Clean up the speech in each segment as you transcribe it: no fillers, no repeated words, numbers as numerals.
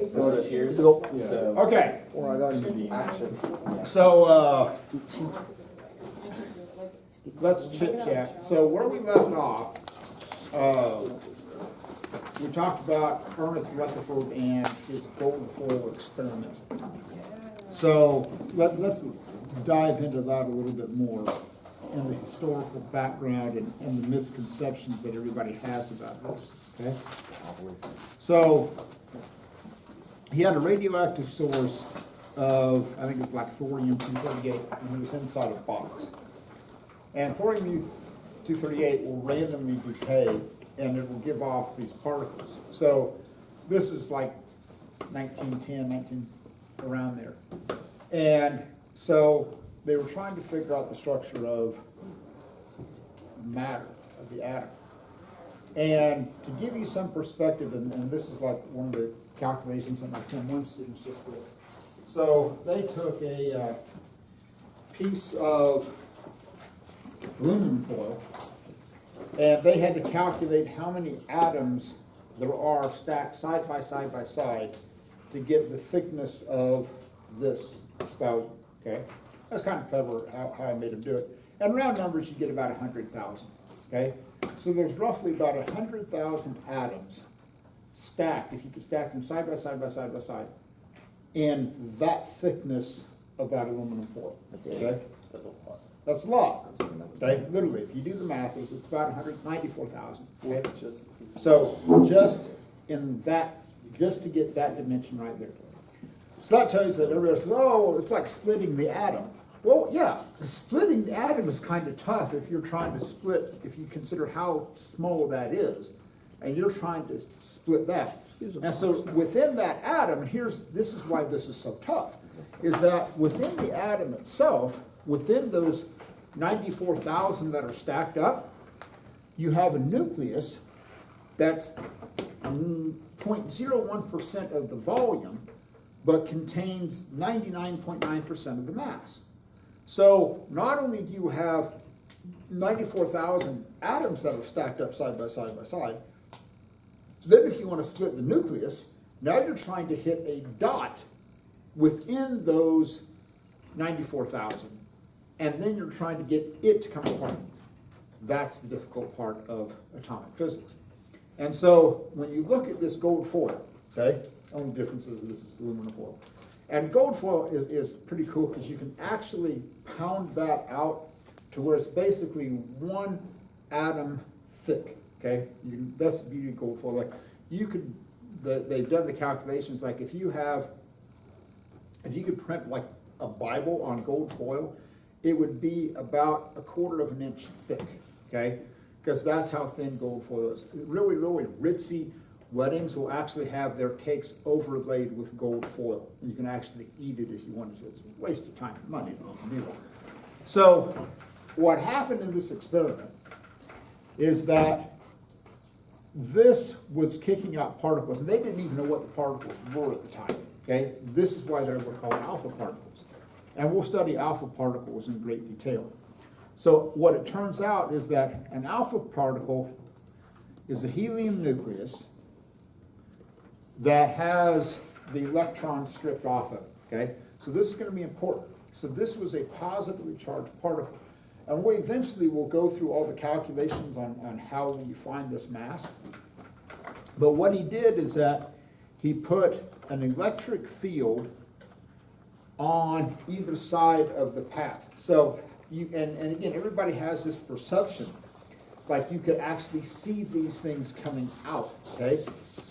Photo cheers. So Okay, Or I got should be action. so let's chit chat. So where we left off, we talked about Ernest Rutherford and his golden foil experiment. So let's dive into that a little bit more in the historical background and the misconceptions that everybody has about this. Okay. So he had a radioactive source of, I think it's like thorium-238, and it was inside a box. And thorium-238 will randomly decay, and it will give off these particles. So this is like 1910, around there. And so they were trying to figure out the structure of matter, of the atom. And to give you some perspective, and this is like one of the calculations that my Chem 1 students just did. So they took a piece of aluminum foil, and they had to calculate how many atoms there are stacked side by side by side to get the thickness of this value, okay? That's kind of clever how I made them do it. And round numbers, you get about 100,000, okay? So there's roughly about 100,000 atoms stacked, if you could stack them side by side by side by side, in that thickness of that aluminum foil. That's okay? it. That's a lot. That's a lot, okay? Literally, if you do the math, it's about 194,000, okay? So just in that, just to get that dimension right there. So that tells you that everybody says, oh, it's like splitting the atom. Well, yeah, splitting the atom is kind of tough if you're trying to split, if you consider how small that is, and you're trying to split that. And so within that atom, this is why this is so tough, is that within the atom itself, within those 94,000 that are stacked up, you have a nucleus that's 0.01% of the volume, but contains 99.9% of the mass. So not only do you have 94,000 atoms that are stacked up side by side by side, then if you want to split the nucleus, now you're trying to hit a dot within those 94,000, and then you're trying to get it to come apart. That's the difficult part of atomic physics. And so when you look at this gold foil, okay, only difference is this is aluminum foil. And gold foil is pretty cool because you can actually pound that out to where it's basically one atom thick, okay? That's the beauty of gold foil. Like you could, they've done the calculations, like if you could print like a Bible on gold foil, it would be about 1/4 of an inch thick, okay? Because that's how thin gold foil is. Really, really ritzy weddings will actually have their cakes overlaid with gold foil. And you can actually eat it if you wanted to. It's a waste of time and money to do that. So what happened in this experiment is that this was kicking out particles, and they didn't even know what the particles were at the time, okay? This is why they were called alpha particles. And we'll study alpha particles in great detail. So what it turns out is that an alpha particle is a helium nucleus that has the electron stripped off of it, okay? So this is going to be important. So this was a positively charged particle. And we eventually will go through all the calculations on how you find this mass. But what he did is that he put an electric field on either side of the path. So and again, everybody has this perception, like you could actually see these things coming out, okay?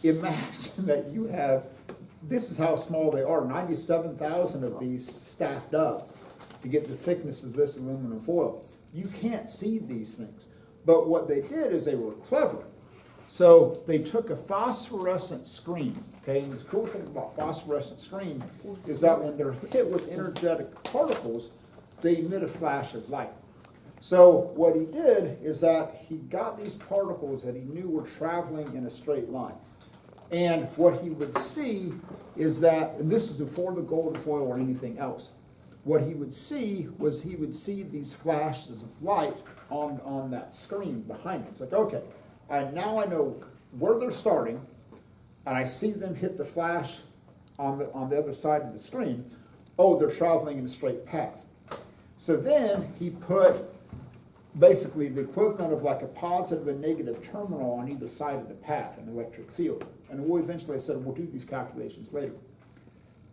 Imagine that you have, this is how small they are, 97,000 of these stacked up to get the thickness of this aluminum foil. You can't see these things. But what they did is they were clever. So they took a phosphorescent screen, okay? And the cool thing about phosphorescent screen is that when they're hit with energetic particles, they emit a flash of light. So what he did is that he got these particles that he knew were traveling in a straight line. And what he would see is that, and this is before the gold foil or anything else, what he would see was he would see these flashes of light on that screen behind him. It's like, okay, now I know where they're starting, and I see them hit the flash on the other side of the screen, oh, they're traveling in a straight path. So then he put basically the equivalent of like a positive and negative terminal on either side of the path, an electric field. And we eventually said, we'll do these calculations later.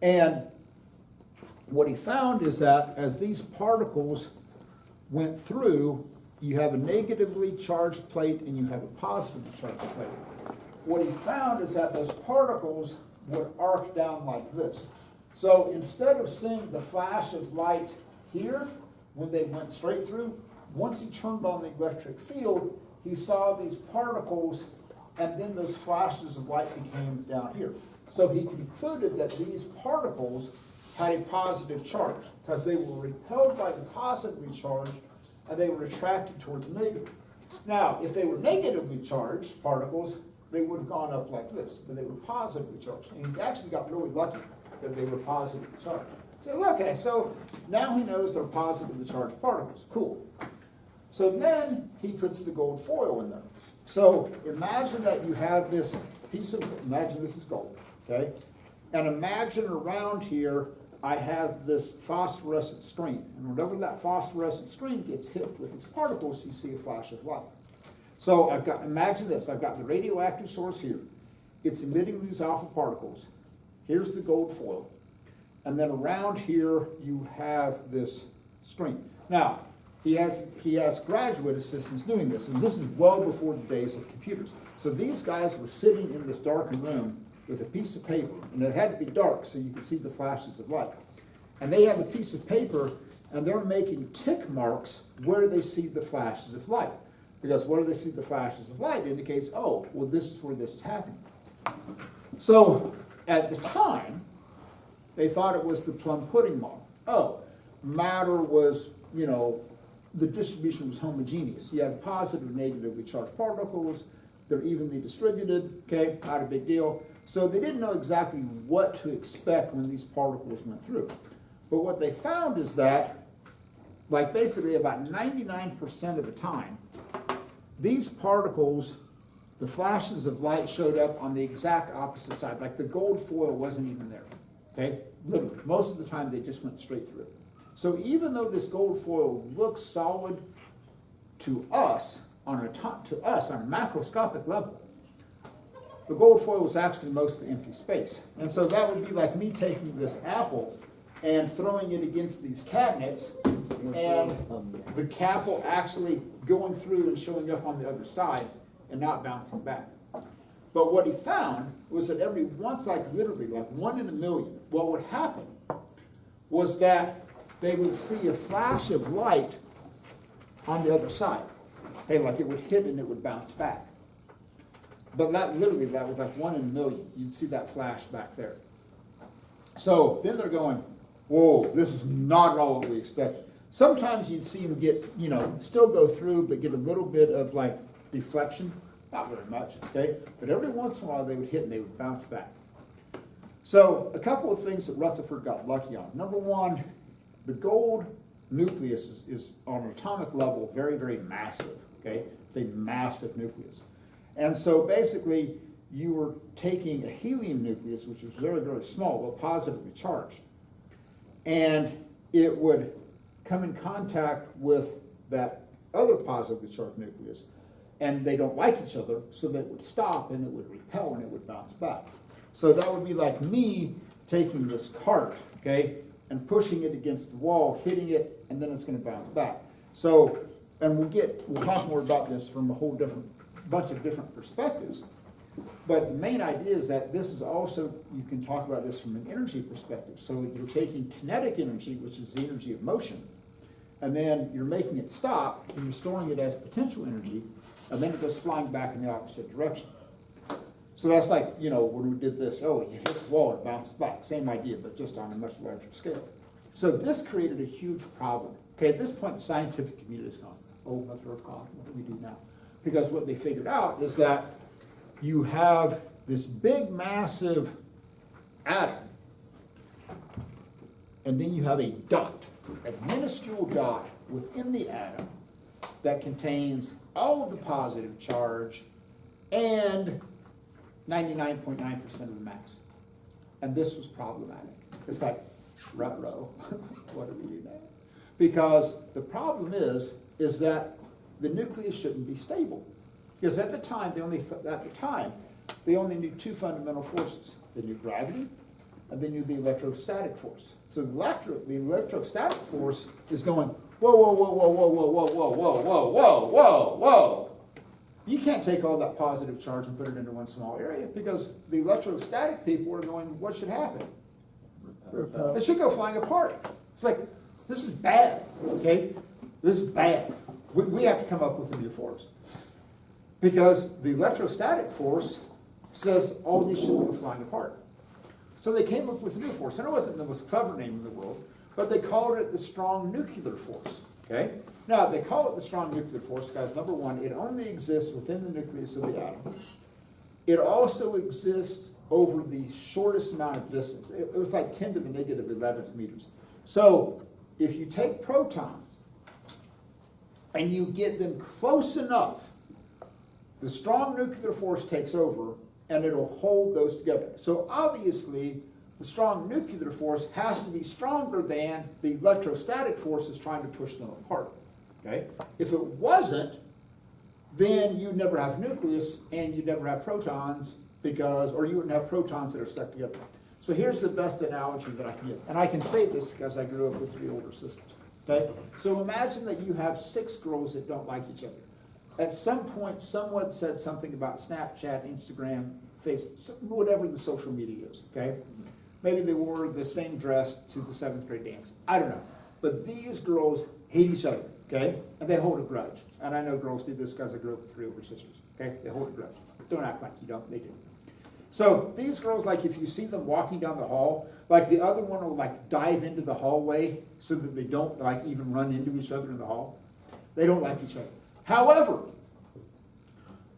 And what he found is that as these particles went through, you have a negatively charged plate and you have a positively charged plate. What he found is that those particles would arc down like this. So instead of seeing the flash of light here, when they went straight through, once he turned on the electric field, he saw these particles, and then those flashes of light became down here. So he concluded that these particles had a positive charge, because they were repelled by the positively charged, and they were attracted towards the negative. Now, if they were negatively charged particles, they would have gone up like this, but they were positively charged. And he actually got really lucky that they were positively charged. So, okay, so now he knows they're positively charged particles. Cool. So then he puts the gold foil in there. So imagine that you have this piece of, imagine this is gold, okay? And imagine around here, I have this phosphorescent screen. And whenever that phosphorescent screen gets hit with its particles, you see a flash of light. So I've got, imagine this, I've got the radioactive source here. It's emitting these alpha particles. Here's the gold foil. And then around here, you have this screen. Now, he has graduate assistants doing this, and this is well before the days of computers. So these guys were sitting in this darkened room with a piece of paper, and it had to be dark so you could see the flashes of light. And they have a piece of paper, and they're making tick marks where they see the flashes of light. Because where they see the flashes of light indicates, oh, well, this is where this is happening. So at the time, they thought it was the plum pudding model. Oh, matter was, the distribution was homogeneous. You have positive, negatively charged particles. They're evenly distributed, okay, not a big deal. So they didn't know exactly what to expect when these particles went through. But what they found is that, like basically about 99% of the time, these particles, the flashes of light showed up on the exact opposite side. Like the gold foil wasn't even there, okay? Literally, most of the time they just went straight through. So even though this gold foil looks solid to us on a macroscopic level, the gold foil was actually mostly empty space. And so that would be like me taking this apple and throwing it against these cabinets, and the capsule actually going through and showing up on the other side and not bouncing back. But what he found was that every once, like literally, like 1 in a million, what would happen was that they would see a flash of light on the other side. Hey, like it would hit and it would bounce back. But that was like 1 in a million. You'd see that flash back there. So then they're going, whoa, this is not at all what we expected. Sometimes you'd see them get, still go through, but get a little bit of like deflection. Not very much, okay? But every once in a while they would hit and they would bounce back. So a couple of things that Rutherford got lucky on. Number one, the gold nucleus is on an atomic level very, very massive, okay? It's a massive nucleus. And so basically you were taking a helium nucleus, which was very, very small, but positively charged. And it would come in contact with that other positively charged nucleus, and they don't like each other, so they would stop and it would repel and it would bounce back. So that would be like me taking this cart, okay, and pushing it against the wall, hitting it, and then it's going to bounce back. So, and we'll talk more about this from a whole bunch of different perspectives. But the main idea is that this is also, you can talk about this from an energy perspective. So you're taking kinetic energy, which is the energy of motion, and then you're making it stop, and you're storing it as potential energy, and then it goes flying back in the opposite direction. So that's like, when we did this, it hits the wall, it bounces back. Same idea, but just on a much larger scale. So this created a huge problem. Okay, at this point, the scientific community has gone, oh, mother of God, what do we do now? Because what they figured out is that you have this big, massive atom, and then you have a dot, a minuscule dot within the atom that contains all of the positive charge and 99.9% of the mass. and this was problematic. It's like, ruh-roh, what do we do now? Because the problem is that the nucleus shouldn't be stable. Because at the time, they only knew two fundamental forces. They knew gravity, and they knew the electrostatic force. So the electrostatic force is going, whoa, whoa, whoa, whoa, whoa, whoa, whoa, whoa, whoa, whoa, whoa, whoa, whoa. You can't take all that positive charge and put it into one small area, because the electrostatic people are going, what should happen? It should go flying apart. It's like, this is bad, okay? This is bad. We have to come up with a new force. Because the electrostatic force says all these should go flying apart. So they came up with a new force. And it wasn't the most clever name in the world, but they called it the strong nuclear force, okay? Now, they call it the strong nuclear force because, number one, it only exists within the nucleus of the atom. It also exists over the shortest amount of distance. It was like 10 to the negative 11th meters. So if you take protons and you get them close enough, the strong nuclear force takes over and it'll hold those together. So obviously, the strong nuclear force has to be stronger than the electrostatic forces trying to push them apart. Okay? If it wasn't, then you'd never have a nucleus and you'd never have protons, or you wouldn't have protons that are stuck together. So here's the best analogy that I can give. And I can say this because I grew up with 3 older sisters. Okay? So imagine that you have 6 girls that don't like each other. At some point, someone said something about Snapchat, Instagram, Facebook, whatever the social media is, okay? Maybe they wore the same dress to the 7th grade dance. I don't know. But these girls hate each other, okay? And they hold a grudge. And I know girls do this because I grew up with 3 older sisters, okay? They hold a grudge. Don't act like you don't, they do. So these girls, like if you see them walking down the hall, like the other one will like dive into the hallway so that they don't like even run into each other in the hall. They don't like each other. However,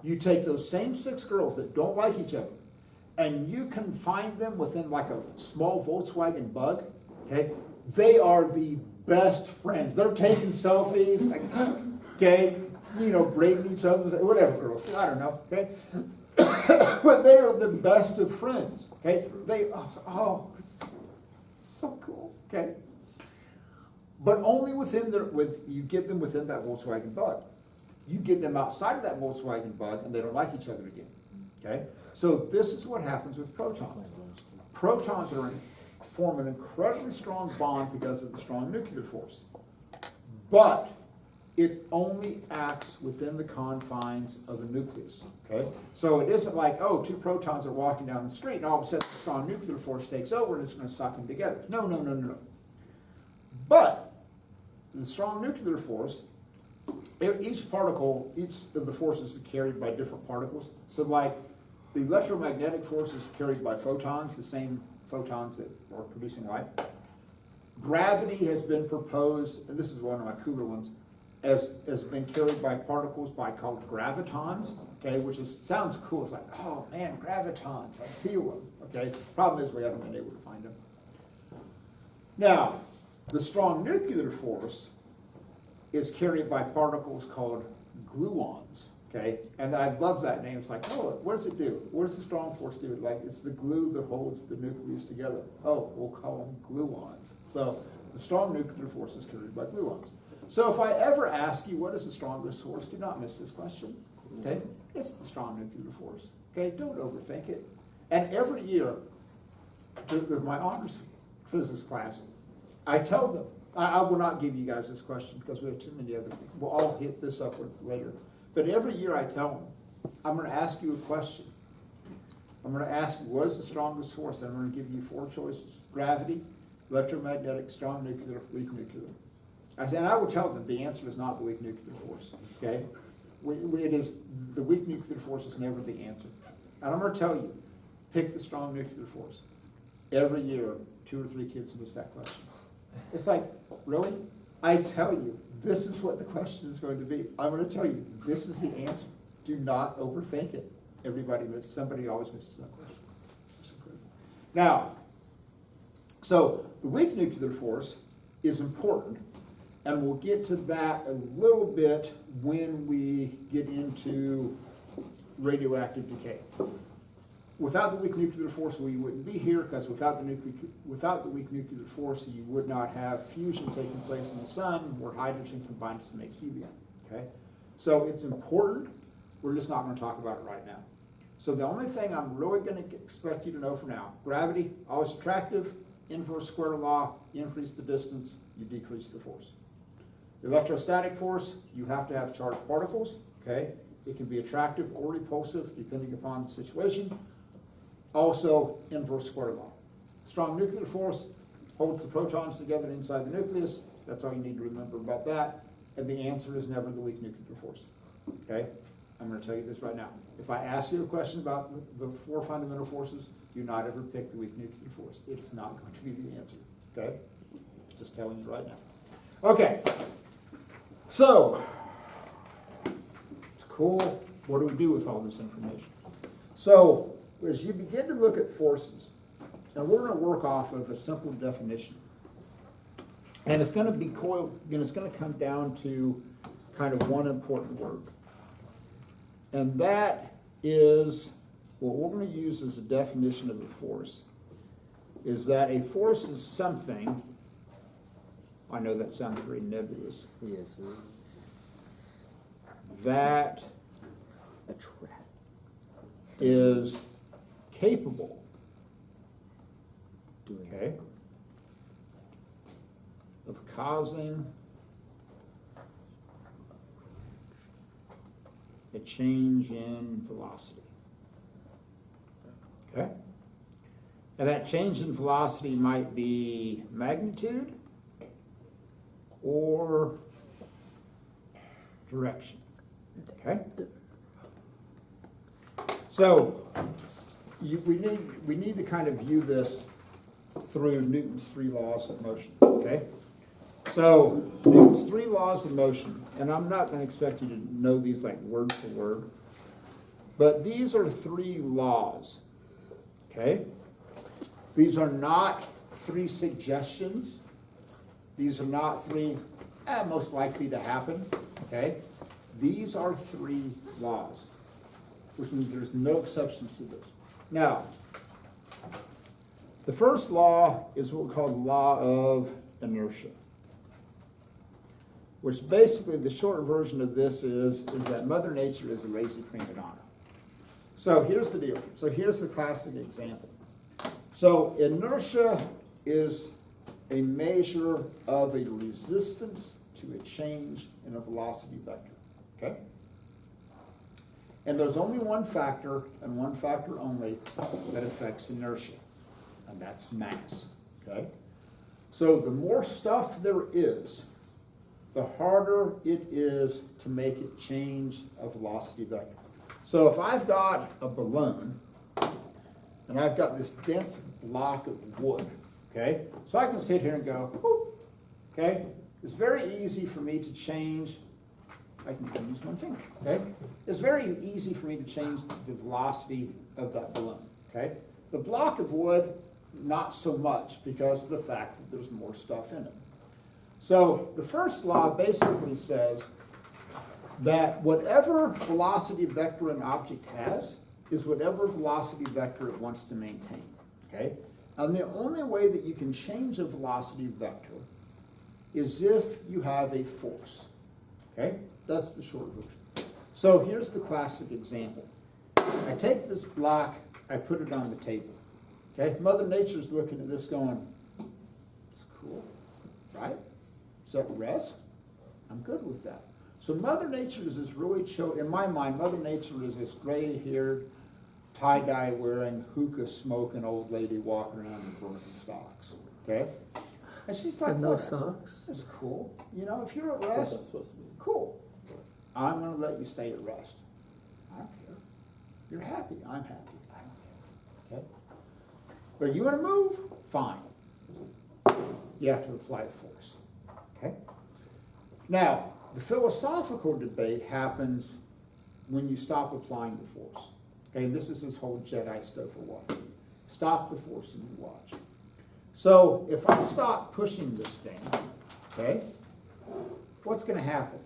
you take those same 6 girls that don't like each other and you confine them within like a small Volkswagen Bug, okay? They are the best friends. They're taking selfies, like, okay? You know, braiding each other, whatever girls, I don't know, okay? But they are the best of friends, okay? So cool, okay? But only you get them within that Volkswagen Bug. You get them outside of that Volkswagen Bug and they don't like each other again, okay? So this is what happens with protons. Protons form an incredibly strong bond because of the strong nuclear force. But it only acts within the confines of a nucleus, okay? So it isn't like, oh, 2 protons are walking down the street and all of a sudden the strong nuclear force takes over and it's going to suck them together. No, no, no, no, no. But the strong nuclear force, each of the forces is carried by different particles. So like the electromagnetic force is carried by photons, the same photons that are producing light. Gravity has been proposed, and this is one of my cooler ones, has been carried by particles called gravitons, okay, which sounds cool. It's like, oh man, gravitons, I feel them, okay? Problem is we haven't been able to find them. Now, the strong nuclear force is carried by particles called gluons, okay? And I love that name. It's like, oh, what does it do? What does the strong force do? Like, it's the glue that holds the nucleus together. Oh, we'll call them gluons. So the strong nuclear force is carried by gluons. So if I ever ask you what is the strongest force, do not miss this question, okay? It's the strong nuclear force, okay? Don't overthink it. And every year, with my honors physics class, I tell them, I will not give you guys this question because we have too many other things. We'll all hit this up later. But every year I tell them, I'm going to ask you a question. I'm going to ask you, what is the strongest force? And I'm going to give you 4 choices. Gravity, electromagnetic, strong nuclear, weak nuclear. And I will tell them the answer is not the weak nuclear force, okay? The weak nuclear force is never the answer. And I'm going to tell you, pick the strong nuclear force. Every year, 2 or 3 kids miss that question. It's like, really? I tell you, this is what the question is going to be. I'm going to tell you, this is the answer. Do not overthink it. Somebody always misses that question. Now, so the weak nuclear force is important, and we'll get to that a little bit when we get into radioactive decay. without the weak nuclear force, we wouldn't be here, because without the weak nuclear force, you would not have fusion taking place in the sun, where hydrogen combines to make helium, okay? So it's important, we're just not gonna talk about it right now. So the only thing I'm really gonna expect you to know for now, gravity, always attractive, inverse square law, you increase the distance, you decrease the force. The electrostatic force, you have to have charged particles, okay? It can be attractive or repulsive, depending upon the situation. Also, inverse square law. Strong nuclear force holds the protons together inside the nucleus. That's all you need to remember about that. And the answer is never the weak nuclear force, okay? I'm going to tell you this right now. If I ask you a question about the four fundamental forces, do not ever pick the weak nuclear force. It's not going to be the answer, okay? Just telling you right now. Okay, so, it's cool. What do we do with all this information? So, as you begin to look at forces, and we're going to work off of a simple definition, and it's going to be it's going to come down to kind of one important word. And that is, what we're going to use as a definition of a force, is that a force is something, I know that sounds very nebulous, Yes, sir. that Attract. is capable, Doing okay, of causing a change in velocity. Okay? And that change in velocity might be magnitude or direction. Okay? So we need to kind of view this through Newton's three laws of motion. Okay? So Newton's three laws of motion, and I'm not going to expect you to know these like word for word, but these are three laws. Okay? These are not three suggestions. These are not three most likely to happen. Okay? These are three laws, which means there's no exceptions to this. Now, the first law is what we call the law of inertia, which basically the short version of this is that Mother Nature is a lazy prima donna. So here's the deal. So here's the classic example. So inertia is a measure of a resistance to a change in a velocity vector. Okay? And there's only one factor, and one factor only, that affects inertia, and that's mass. Okay? So the more stuff there is, the harder it is to make it change a velocity vector. So if I've got a balloon, and I've got this dense block of wood, okay? So I can sit here and go, whoop, okay? It's very easy for me to change, I can use one finger, okay? It's very easy for me to change the velocity of that balloon, okay? The block of wood, not so much, because of the fact that there's more stuff in it. So the first law basically says that whatever velocity vector an object has is whatever velocity vector it wants to maintain, okay? And the only way that you can change a velocity vector is if you have a force, okay? That's the short version. So here's the classic example. I take this block, I put it on the table, okay? Mother Nature's looking at this going, it's cool, right? It's at rest. I'm good with that. So Mother Nature is this really chill, in my mind, Mother Nature is this gray-haired, tie-dye wearing, hookah smoking old lady walking around in Birkenstocks, okay? And she's like, And no whatever. socks? That's cool. You know, if you're at What's rest, that supposed to be? cool. I'm going to let you stay at rest. I don't care. You're happy. I'm happy. I don't care. Okay? But you want to move? Fine. You have to apply the force. Okay? Now, the philosophical debate happens when you stop applying the force. Okay, this is this whole Jedi stuff for what? Stop the force and you watch. So, if I stop pushing this thing, okay, what's going to happen?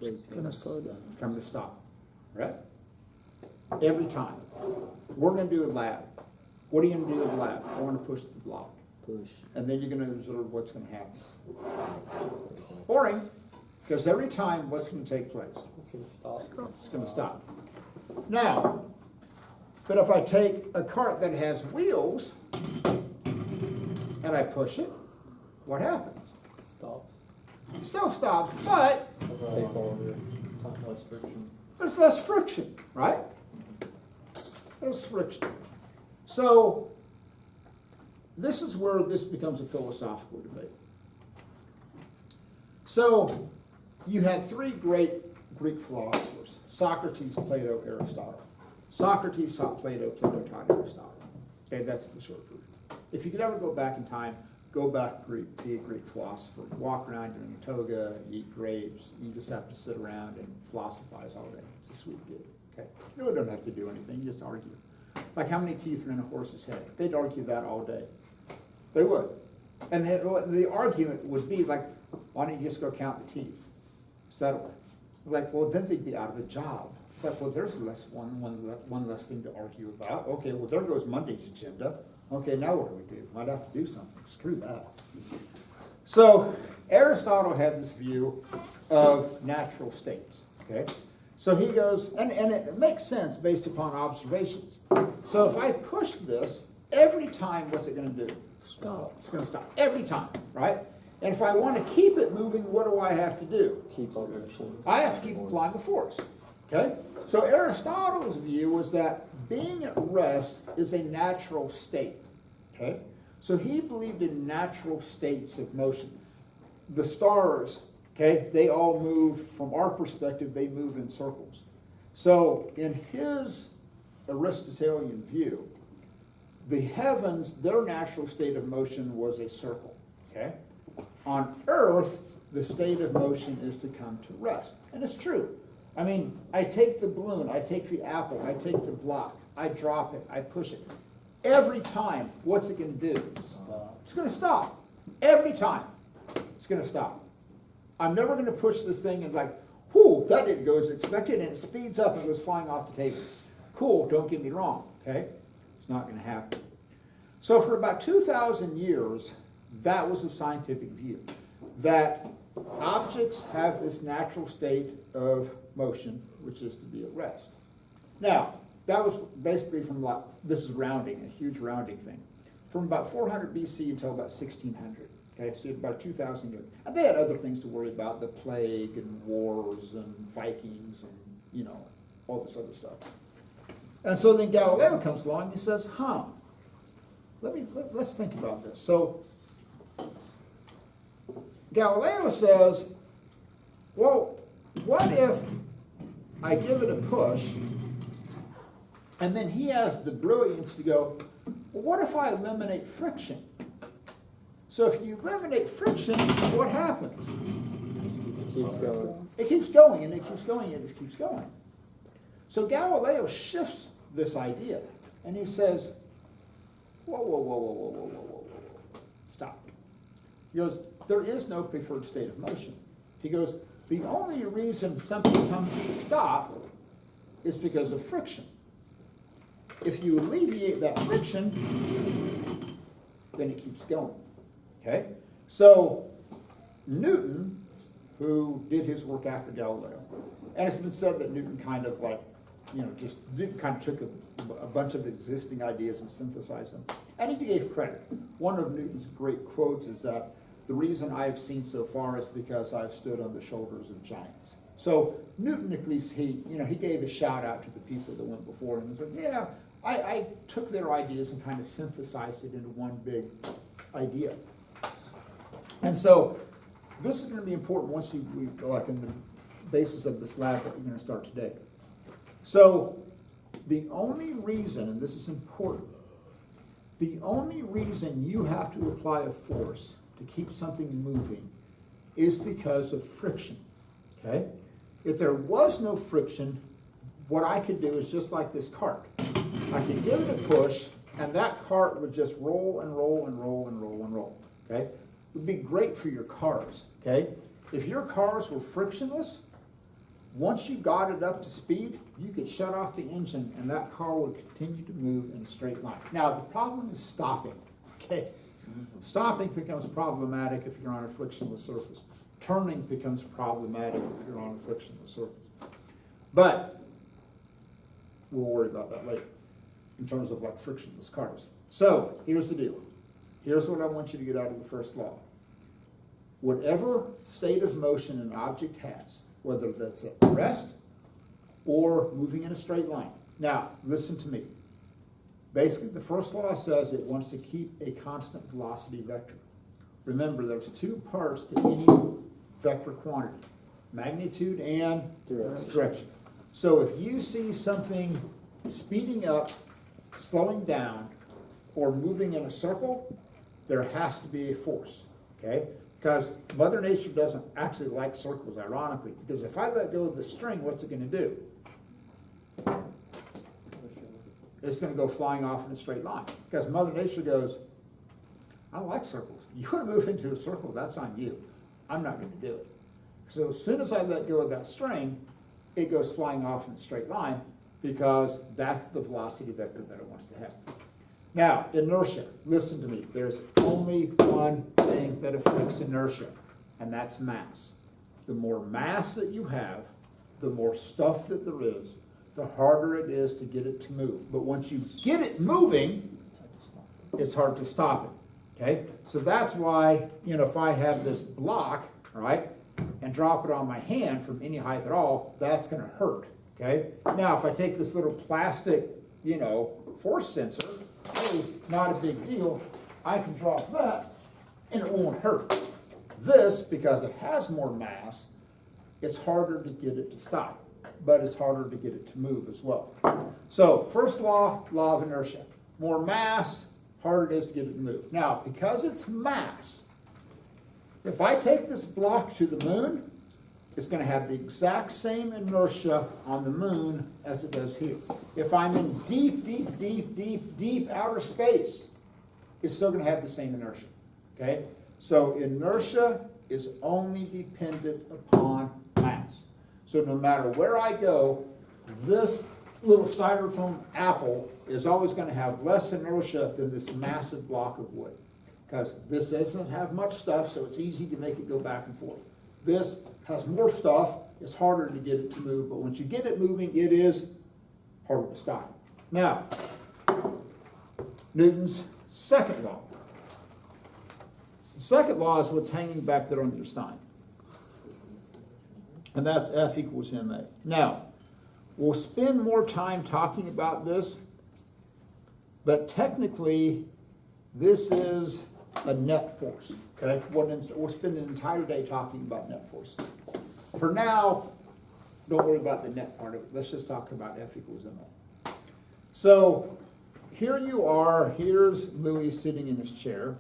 It's gonna slow down. Come to stop, right? Every time. we're gonna do a lab. What are you gonna do with the lab? I wanna push the block. Push. And then you're gonna observe what's gonna happen. Boring, because every time, what's gonna take place? It's gonna stop. It's gonna stop. Now, but if I take a cart that has wheels and I push it, what happens? Stops. It still stops, but Takes longer. Less friction. there's less friction, right? There's friction. So, this is where this becomes a philosophical debate. So, you had three great Greek philosophers, Socrates, Plato, Aristotle. Socrates taught Plato, Plato taught Aristotle. Okay, that's the short version. If you could ever go back in time, go back Greek, be a Greek philosopher. Walk around in a toga, eat grapes. You just have to sit around and philosophize all day. It's a sweet gig. Okay, you don't have to do anything. You just argue. Like how many teeth are in a horse's head? They'd argue that all day. They would, and the argument would be like, why don't you just go count the teeth? Settle it. Like, well, then they'd be out of a job. It's like, well, there's one less thing to argue about. Okay, well, there goes Monday's agenda. Okay, now what do? Might have to do something. Screw that. So Aristotle had this view of natural states. Okay, so he goes, and it makes sense based upon observations. So if I push this, every time, what's it going to do? Stop. It's going to stop every time, right? And if I want to keep it moving, what do I have to do? Keep on motion. I have to keep applying the force. Okay? So Aristotle's view was that being at rest is a natural state. Okay? So he believed in natural states of motion. The stars, okay, they all move, from our perspective, they move in circles. So in his Aristotelian view, the heavens, their natural state of motion was a circle. Okay? On Earth, the state of motion is to come to rest. And it's true. I mean, I take the balloon, I take the apple, I take the block, I drop it, I push it. Every time, what's it going to do? Stop. It's going to stop. Every time, it's going to stop. I'm never going to push this thing and like, whew, that didn't go as expected, and it speeds up and goes flying off the table. Cool, don't get me wrong, okay? It's not going to happen. So for about 2,000 years, that was a scientific view, that objects have this natural state of motion, which is to be at rest. Now, that was basically from, this is rounding, a huge rounding thing, from about 400 BC until about 1600. Okay, so about 2,000 years. And they had other things to worry about, the plague and wars and Vikings and, you know, all this other stuff. And so then Galileo comes along and he says, let's think about this. So Galileo says, well, what if I give it a push, and then he has the brilliance to go, well, what if I eliminate friction? So if you eliminate friction, what happens? It keeps going. It keeps going, and it keeps going, and it keeps going. So Galileo shifts this idea, and he says, whoa, stop. He goes, there is no preferred state of motion. He goes, the only reason something comes to stop is because of friction. If you alleviate that friction, then it keeps going. Okay? So Newton, who did his work after Galileo, and it's been said that Newton kind of like, Newton kind of took a bunch of existing ideas and synthesized them. And he gave credit. One of Newton's great quotes is that the reason I've seen so far is because I've stood on the shoulders of giants. So Newton, at least, he gave a shout out to the people that went before him and said, yeah, I took their ideas and kind of synthesized it into one big idea. And so this is going to be important once we go like in the basis of this lab that we're going to start today. So the only reason, and this is important, the only reason you have to apply a force to keep something moving is because of friction, okay? If there was no friction, what I could do is just like this cart. I could give it a push, and that cart would just roll and roll and roll and roll and roll, okay? It would be great for your cars, okay? If your cars were frictionless, once you got it up to speed, you could shut off the engine and that car would continue to move in a straight line. Now, the problem is stopping, okay? Stopping becomes problematic if you're on a frictionless surface. Turning becomes problematic if you're on a frictionless surface. But we'll worry about that later in terms of like frictionless cars. So here's the deal. Here's what I want you to get out of the first law. Whatever state of motion an object has, whether that's at rest or moving in a straight line. Now, listen to me. Basically, the first law says it wants to keep a constant velocity vector. Remember, there's two parts to any vector quantity, magnitude and direction. So if you see something speeding up, slowing down, or moving in a circle, there has to be a force, okay? Because Mother Nature doesn't actually like circles, ironically, because if I let go of the string, what's it going to do? It's going to go flying off in a straight line. Because Mother Nature goes, I don't like circles. You want to move into a circle, that's on you. I'm not going to do it. So as soon as I let go of that string, it goes flying off in a straight line because that's the velocity vector that it wants to have. Now, inertia, listen to me. There's only one thing that affects inertia, and that's mass. The more mass that you have, the more stuff that there is, the harder it is to get it to move. But once you get it moving, it's hard to stop it, okay? So that's why, if I have this block, right, and drop it on my hand from any height at all, that's going to hurt, okay? Now, if I take this little plastic, force sensor, hey, not a big deal, I can drop that and it won't hurt. This, because it has more mass, it's harder to get it to stop, but it's harder to get it to move as well. So, first law, law of inertia. More mass, harder it is to get it to move. Now, because it's mass, if I take this block to the moon, it's going to have the exact same inertia on the moon as it does here. If I'm in deep outer space, it's still going to have the same inertia. Okay? So inertia is only dependent upon mass. So no matter where I go, this little styrofoam apple is always going to have less inertia than this massive block of wood. Because this doesn't have much stuff, so it's easy to make it go back and forth. This has more stuff, it's harder to get it to move, but once you get it moving, it is harder to stop. Now, Newton's second law. The second law is what's hanging back there on your sign. And that's F equals ma. Now, we'll spend more time talking about this, but technically, this is a net force. Okay, we'll spend an entire day talking about net force. For now, don't worry about the net part of it. Let's just talk about F equals ma. So here you are. Here's Louis sitting in his chair.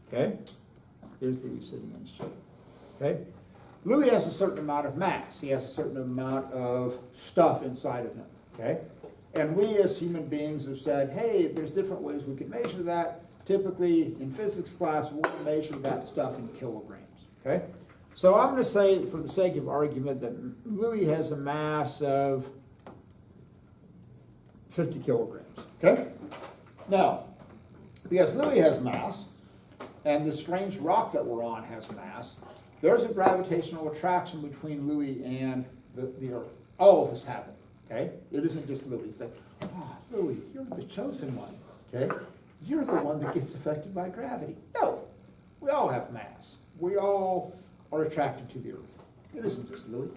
Okay, here's Louis sitting in his chair. Okay, Louis has a certain amount of mass. He has a certain amount of stuff inside of him. Okay, and we as human beings have said, hey, there's different ways we can measure that. Typically, in physics class, we'll measure that stuff in kilograms, okay? So I'm going to say, for the sake of argument, that Louis has a mass of 50 kilograms, okay? Now, because Louis has mass, and this strange rock that we're on has mass, there's a gravitational attraction between Louis and the Earth. All of us have it, okay? It isn't just Louis. It's like, oh, Louis, you're the chosen one, okay? You're the one that gets affected by gravity. No, we all have mass. We all are attracted to the Earth. It isn't just Louis.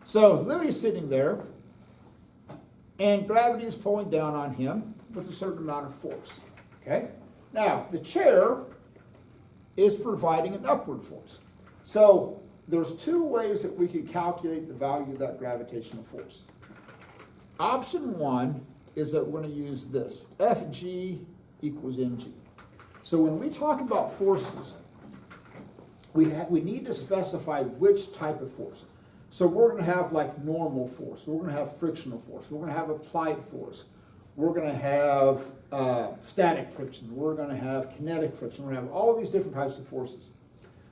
So Louis is sitting there, and gravity is pulling down on him with a certain amount of force. Okay? Now, the chair is providing an upward force. So there's two ways that we can calculate the value of that gravitational force. Option one is that we're going to use this, Fg equals mg. So when we talk about forces, we need to specify which type of force. So we're going to have like normal force, we're going to have frictional force, we're going to have applied force, we're going to have static friction, we're going to have kinetic friction, we're going to have all these different types of forces.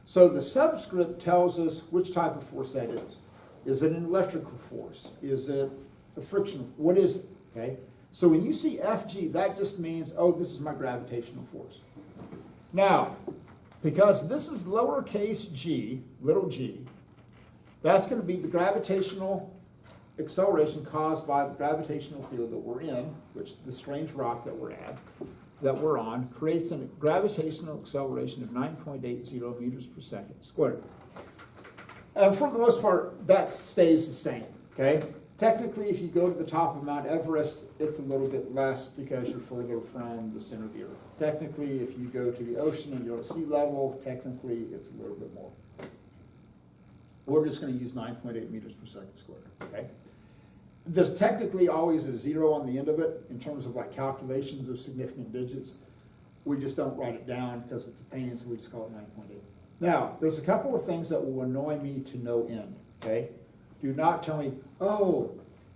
So the subscript tells us which type of force that is. Is it an electrical force? Is it a frictional? What is it? Okay? So when you see Fg, that just means, oh, this is my gravitational force. Now, because this is lowercase g, little g, that's going to be the gravitational acceleration caused by the gravitational field that we're in, which the strange rock that we're on, creates a gravitational acceleration of 9.80 meters per second squared. And for the most part, that stays the same, okay? Technically, if you go to the top of Mount Everest, it's a little bit less because you're further from the center of the Earth. Technically, if you go to the ocean and you're at sea level, technically it's a little bit more. We're just going to use 9.8 meters per second squared, okay? There's technically always a zero on the end of it in terms of like calculations of significant digits. We just don't write it down because it's a pain, so we just call it 9.8. Now, there's a couple of things that will annoy me to no end, okay? Do not tell me, oh,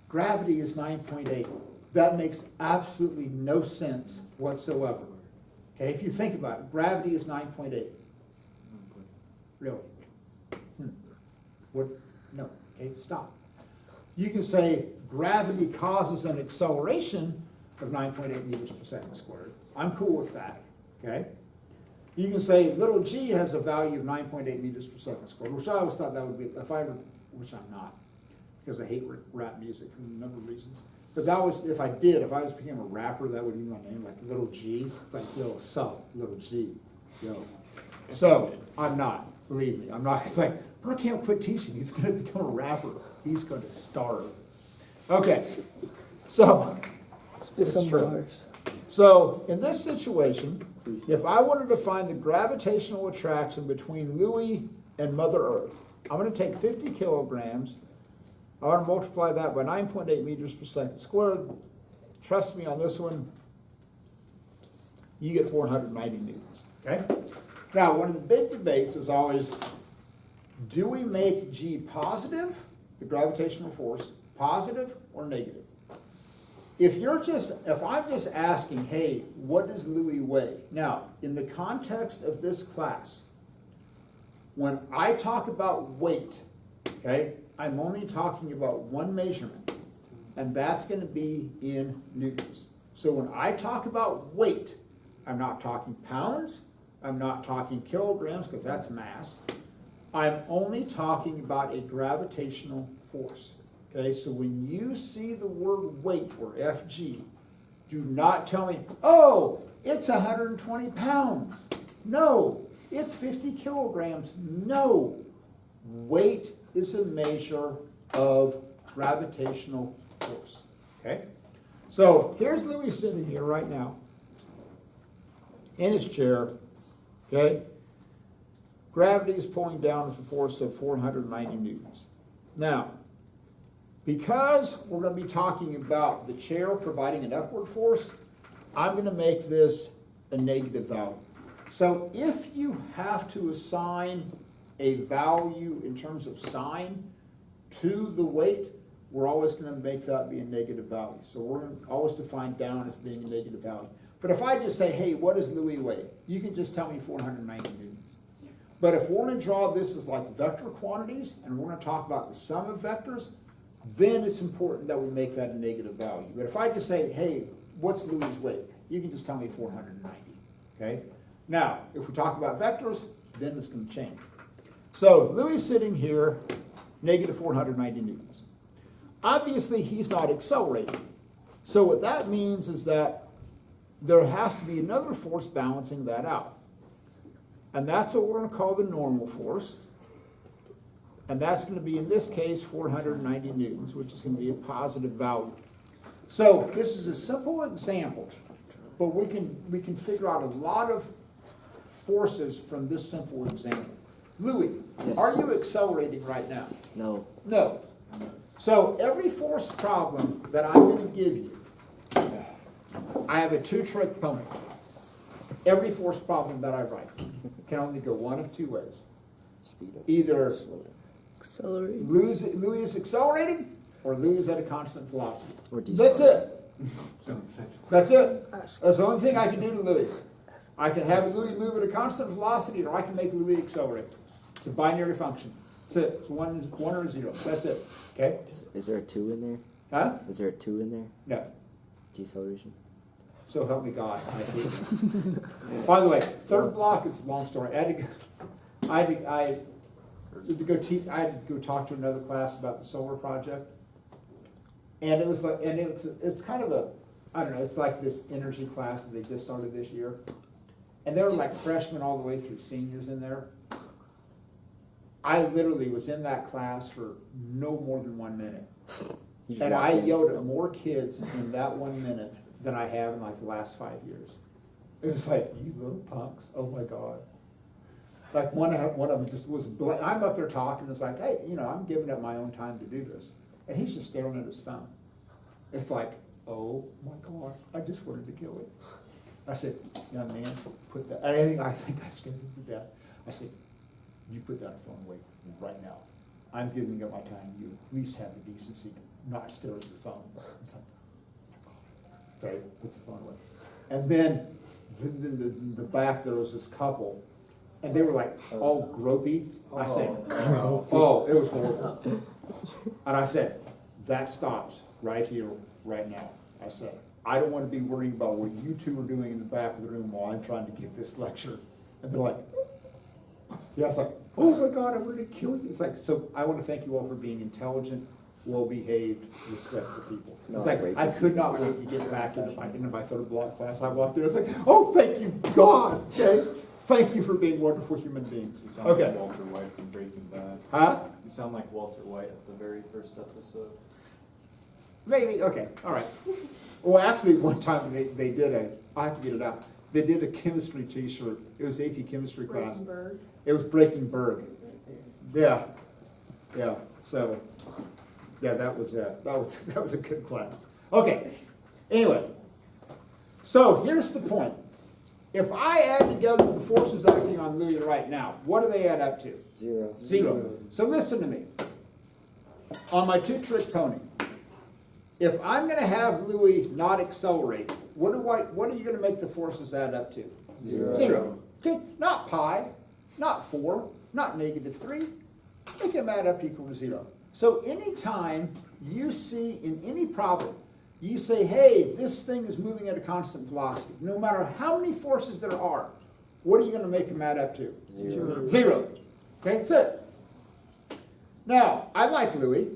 gravity is 9.8. That makes absolutely no sense whatsoever. Okay, if you think about it, gravity is 9.8. Really? What? No, okay, stop. You can say gravity causes an acceleration of 9.8 meters per second squared. I'm cool with that, okay? You can say little g has a value of 9.8 meters per second squared, which I always thought that would be, which I'm not, because I hate rap music for a number of reasons. But that was, if I was became a rapper, that would be my name, like little g, like, yo, sup, little g, yo. So, I'm not, believe me, I'm not, it's like, I can't quit teaching, he's gonna become a rapper, he's gonna starve. Okay, so, Spit some true. bars. So, in this situation, if I wanted to find the gravitational attraction between Louis and Mother Earth, I'm going to take 50 kilograms, I want to multiply that by 9.8 meters per second squared. Trust me on this one, you get 490 newtons, okay? Now, one of the big debates is always, do we make G positive, the gravitational force, positive or negative? If I'm just asking, hey, what does Louis weigh? Now, in the context of this class, when I talk about weight, okay, I'm only talking about one measurement, and that's going to be in newtons. So when I talk about weight, I'm not talking pounds, I'm not talking kilograms, because that's mass. I'm only talking about a gravitational force. Okay, so when you see the word weight, or Fg, do not tell me, oh, it's 120 pounds. No, it's 50 kilograms. No, weight is a measure of gravitational force. Okay, so here's Louis sitting here right now in his chair. Okay, gravity is pulling down with a force of 490 newtons. Now, because we're going to be talking about the chair providing an upward force, I'm going to make this a negative value. So if you have to assign a value in terms of sign to the weight, we're always going to make that be a negative value. So we're going to always define down as being a negative value. But if I just say, hey, what does Louis weigh? You can just tell me 490 newtons. But if we're going to draw this as like vector quantities, and we're going to talk about the sum of vectors, then it's important that we make that a negative value. But if I just say, hey, what's Louis' weight? You can just tell me 490, okay? Now, if we talk about vectors, then it's going to change. So Louis sitting here, negative 490 newtons. Obviously, he's not accelerating. So what that means is that there has to be another force balancing that out. And that's what we're going to call the normal force. And that's going to be, in this case, 490 newtons, which is going to be a positive value. So this is a simple example, but we can figure out a lot of forces from this simple example. Louis, Yes. Are you accelerating right now? No. No. So every force problem that I'm going to give you, I have a two-trick pony. Every force problem that I write can only go one of two ways. Speed up. Either Accelerate. Louis is accelerating, or Louis is at a constant velocity. Or That's it. That's it. Ask. That's the only thing I can do to Louis. I can have Louis move at a constant velocity, or I can make Louis accelerate. It's a binary function. That's it. It's one or a zero. That's it. Okay? Is there a 2 in there? Huh? Is there a 2 in there? No. Deceleration? So help me God. I hate it. By the way, third block is a long story. I had to go talk to another class about the solar project. And it was like, and it's kind of a, I don't know, it's like this energy class that they just started this year. And there were like freshmen all the way through seniors in there. I literally was in that class for no more than 1 minute. You just And walk I in. yelled at more kids in that 1 minute than I have in like the last 5 years. It was like, you little punks, oh my God. Like one of them just was, I'm up there talking, it's like, hey, I'm giving up my own time to do this. And he's just staring at his phone. It's like, oh my God, I just wanted to kill him. I said, young man, put that, I think I scared him to death. I said, you put that phone away right now. I'm giving up my time, you at least have the decency to not stare at your phone. It's like, sorry, puts the phone away. And then the back there was this couple, and they were like all gropey. I said, oh, it was horrible. And I said, that stops right here, right now. I said, I don't want to be worrying about what you two are doing in the back of the room while I'm trying to give this lecture. And they're like, yeah, it's like, oh my God, I'm going to kill you. It's like, so I want to thank you all for being intelligent, well-behaved, respectful people. It's like, I could not wait to get back into my third block class. I walked in, I was like, oh, thank you, God, okay? Thank you for being wonderful human beings. You sound Okay. like Walter White from Breaking Bad. Huh? You sound like Walter White at the very first episode. Maybe, okay, all right. Well, actually, one time they did I have to get it out. They did a chemistry t-shirt. It was AP chemistry class. It was Breaking Berg. Yeah, yeah, so, yeah, that was a good class. Okay, anyway, so here's the point. If I add together the forces acting on Louis right now, what do they add up to? 0. 0. So listen to me. On my two-trick pony, if I'm going to have Louis not accelerate, what are you going to make the forces add up to? 0. 0. Okay, not pi, not 4, not -3. Make them add up to equal to 0. So anytime you see in any problem, you say, hey, this thing is moving at a constant velocity. No matter how many forces there are, what are you going to make them add up to? 0. 0. Okay, that's it. Now, I like Louis,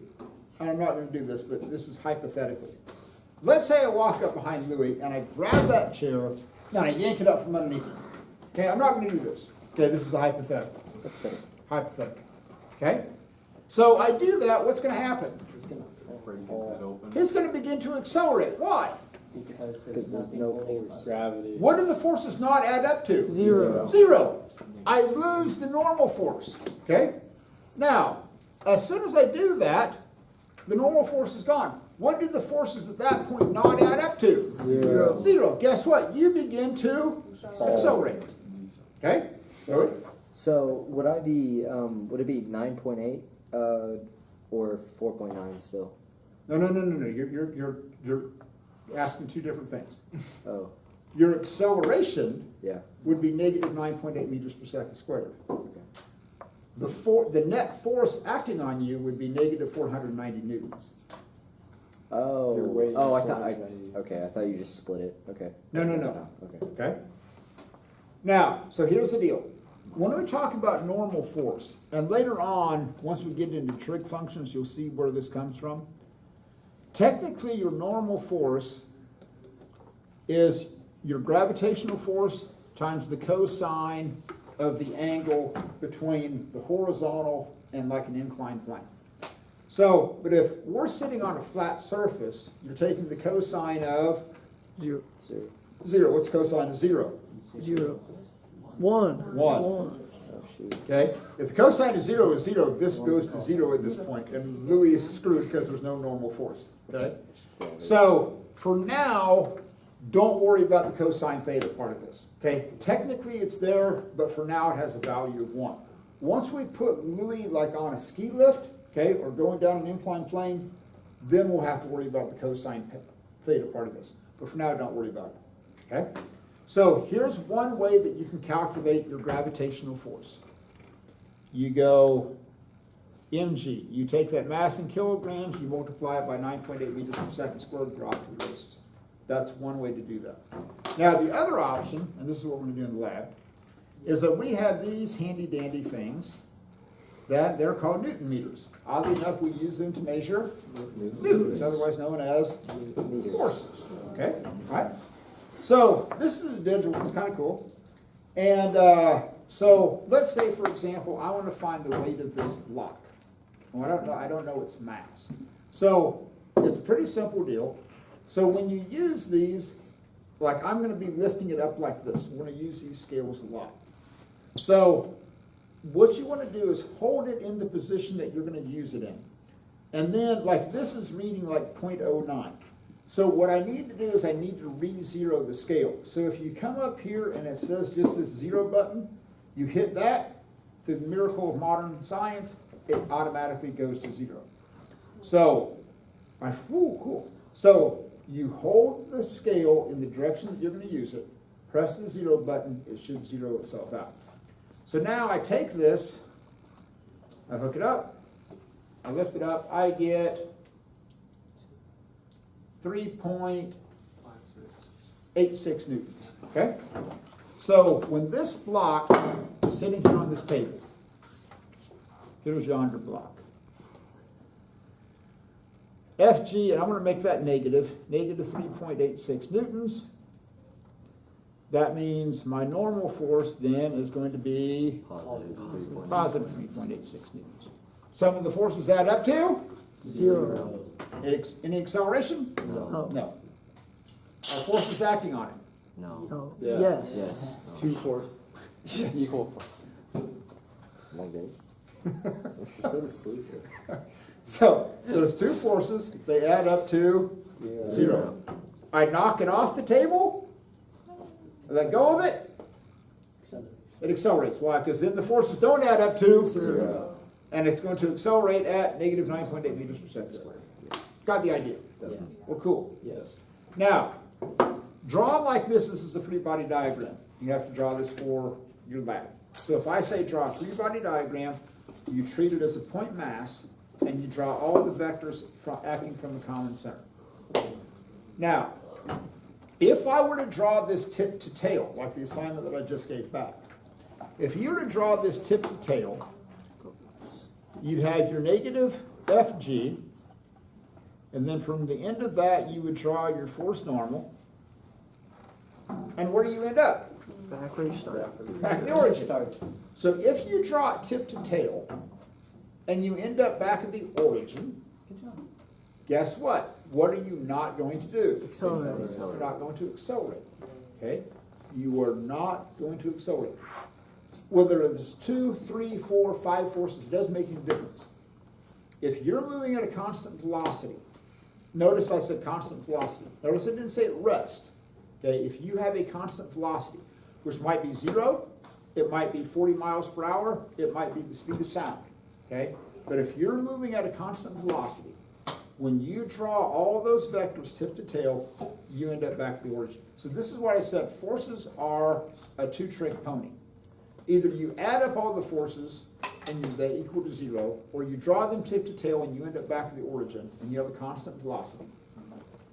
and I'm not going to do this, but this is hypothetically. Let's say I walk up behind Louis, and I grab that chair, and I yank it up from underneath him. Okay, I'm not going to do this. Okay, this is a hypothetical. Hypothetical. Okay? So I do that, what's going to happen? It's gonna Break his head open. He's going to begin to accelerate. Why? because Because there's nothing no holding force. us. Gravity. What do the forces not add up to? 0. 0. I lose the normal force. Okay? Now, as soon as I do that, the normal force is gone. What do the forces at that point not add up to? 0. 0. Guess what? You begin to accelerate. Okay? Sorry? So would I be, would it be 9.8 or 4.9 still? No. You're asking two different things. Oh, Your acceleration yeah. would be negative 9.8 meters per second squared. Okay. The net force acting on you would be negative 490 newtons. Oh, Your weight oh, is I thought totally I thought you just split it. Okay. No. Okay. Okay? Now, so here's the deal. When we talk about normal force, and later on, once we get into trig functions, you'll see where this comes from. Technically, your normal force is your gravitational force times the cosine of the angle between the horizontal and like an inclined plane. So, but if we're sitting on a flat surface, you're taking the cosine of 0. 0. What's cosine of 0? 0. 1. One. Oh shoot. Okay? If the cosine of 0 is 0, this goes to 0 at this point, and Louis is screwed because there's no normal force. Okay? So, for now, don't worry about the cosine theta part of this. Okay? Technically it's there, but for now it has a value of 1. Once we put Louis like on a ski lift, okay, or going down an inclined plane, then we'll have to worry about the cosine theta part of this. But for now, don't worry about it. Okay? So here's one way that you can calculate your gravitational force. You go mg. You take that mass in kilograms, you multiply it by 9.8 meters per second squared, you're off to the races. That's one way to do that. Now, the other option, and this is what we're going to do in the lab, is that we have these handy dandy things that they're called Newton meters. Oddly enough, we use them to measure newtons, otherwise known as forces. Okay, all right? So this is a digital one, it's kind of cool. And so let's say, for example, I want to find the weight of this block. Well, I don't know its mass. So it's a pretty simple deal. So when you use these, like I'm going to be lifting it up like this. We're going to use these scales a lot. So what you want to do is hold it in the position that you're going to use it in. And then, like this is reading like 0.09. So what I need to do is I need to re-zero the scale. So if you come up here and it says just this 0 button, you hit that, through the miracle of modern science, it automatically goes to 0. So, cool. So you hold the scale in the direction that you're going to use it, press the 0 button, it should zero itself out. So now I take this, I hook it up, I lift it up, I get 3.86 newtons, okay? So when this block is sitting here on this table, here's yonder block. Fg, and I'm going to make that negative 3.86 newtons. That means my normal force then is going to be positive 3.86 newtons. Some of the forces add up to? 0. Any acceleration? No. No. Are forces acting on it? No. No. Yeah. Yes. Yes. Two force, equal force. Long day. Just go to sleep here. So there's two forces, they add up to 0. I knock it off the table, I let go of it, it accelerates. Why? Because then the forces don't add up to 0. and it's going to accelerate at negative 9.8 meters per second squared. Got the idea? Yeah. Well, cool. Yes. Now, draw like this. This is a free body diagram. You have to draw this for your lab. So if I say draw a free body diagram, you treat it as a point mass, and you draw all the vectors acting from the common center. Now, if I were to draw this tip to tail, like the assignment that I just gave back, if you were to draw this tip to tail, you'd have your negative Fg, and then from the end of that, you would draw your force normal. And where do you end up? Back where you started. Back at the origin. So if you draw it tip to tail, and you end up back at the origin, guess what? What are you not going to do? Accelerate. You're not going to accelerate. Okay? You are not going to accelerate. Whether it's 2, 3, 4, 5 forces, it doesn't make any difference. If you're moving at a constant velocity, notice I said constant velocity. Notice I didn't say at rest. Okay? If you have a constant velocity, which might be 0, it might be 40 miles per hour, it might be the speed of sound. Okay? But if you're moving at a constant velocity, when you draw all those vectors tip to tail, you end up back at the origin. So this is what I said, forces are a two-trick pony. Either you add up all the forces and they equal to 0, or you draw them tip to tail and you end up back at the origin and you have a constant velocity.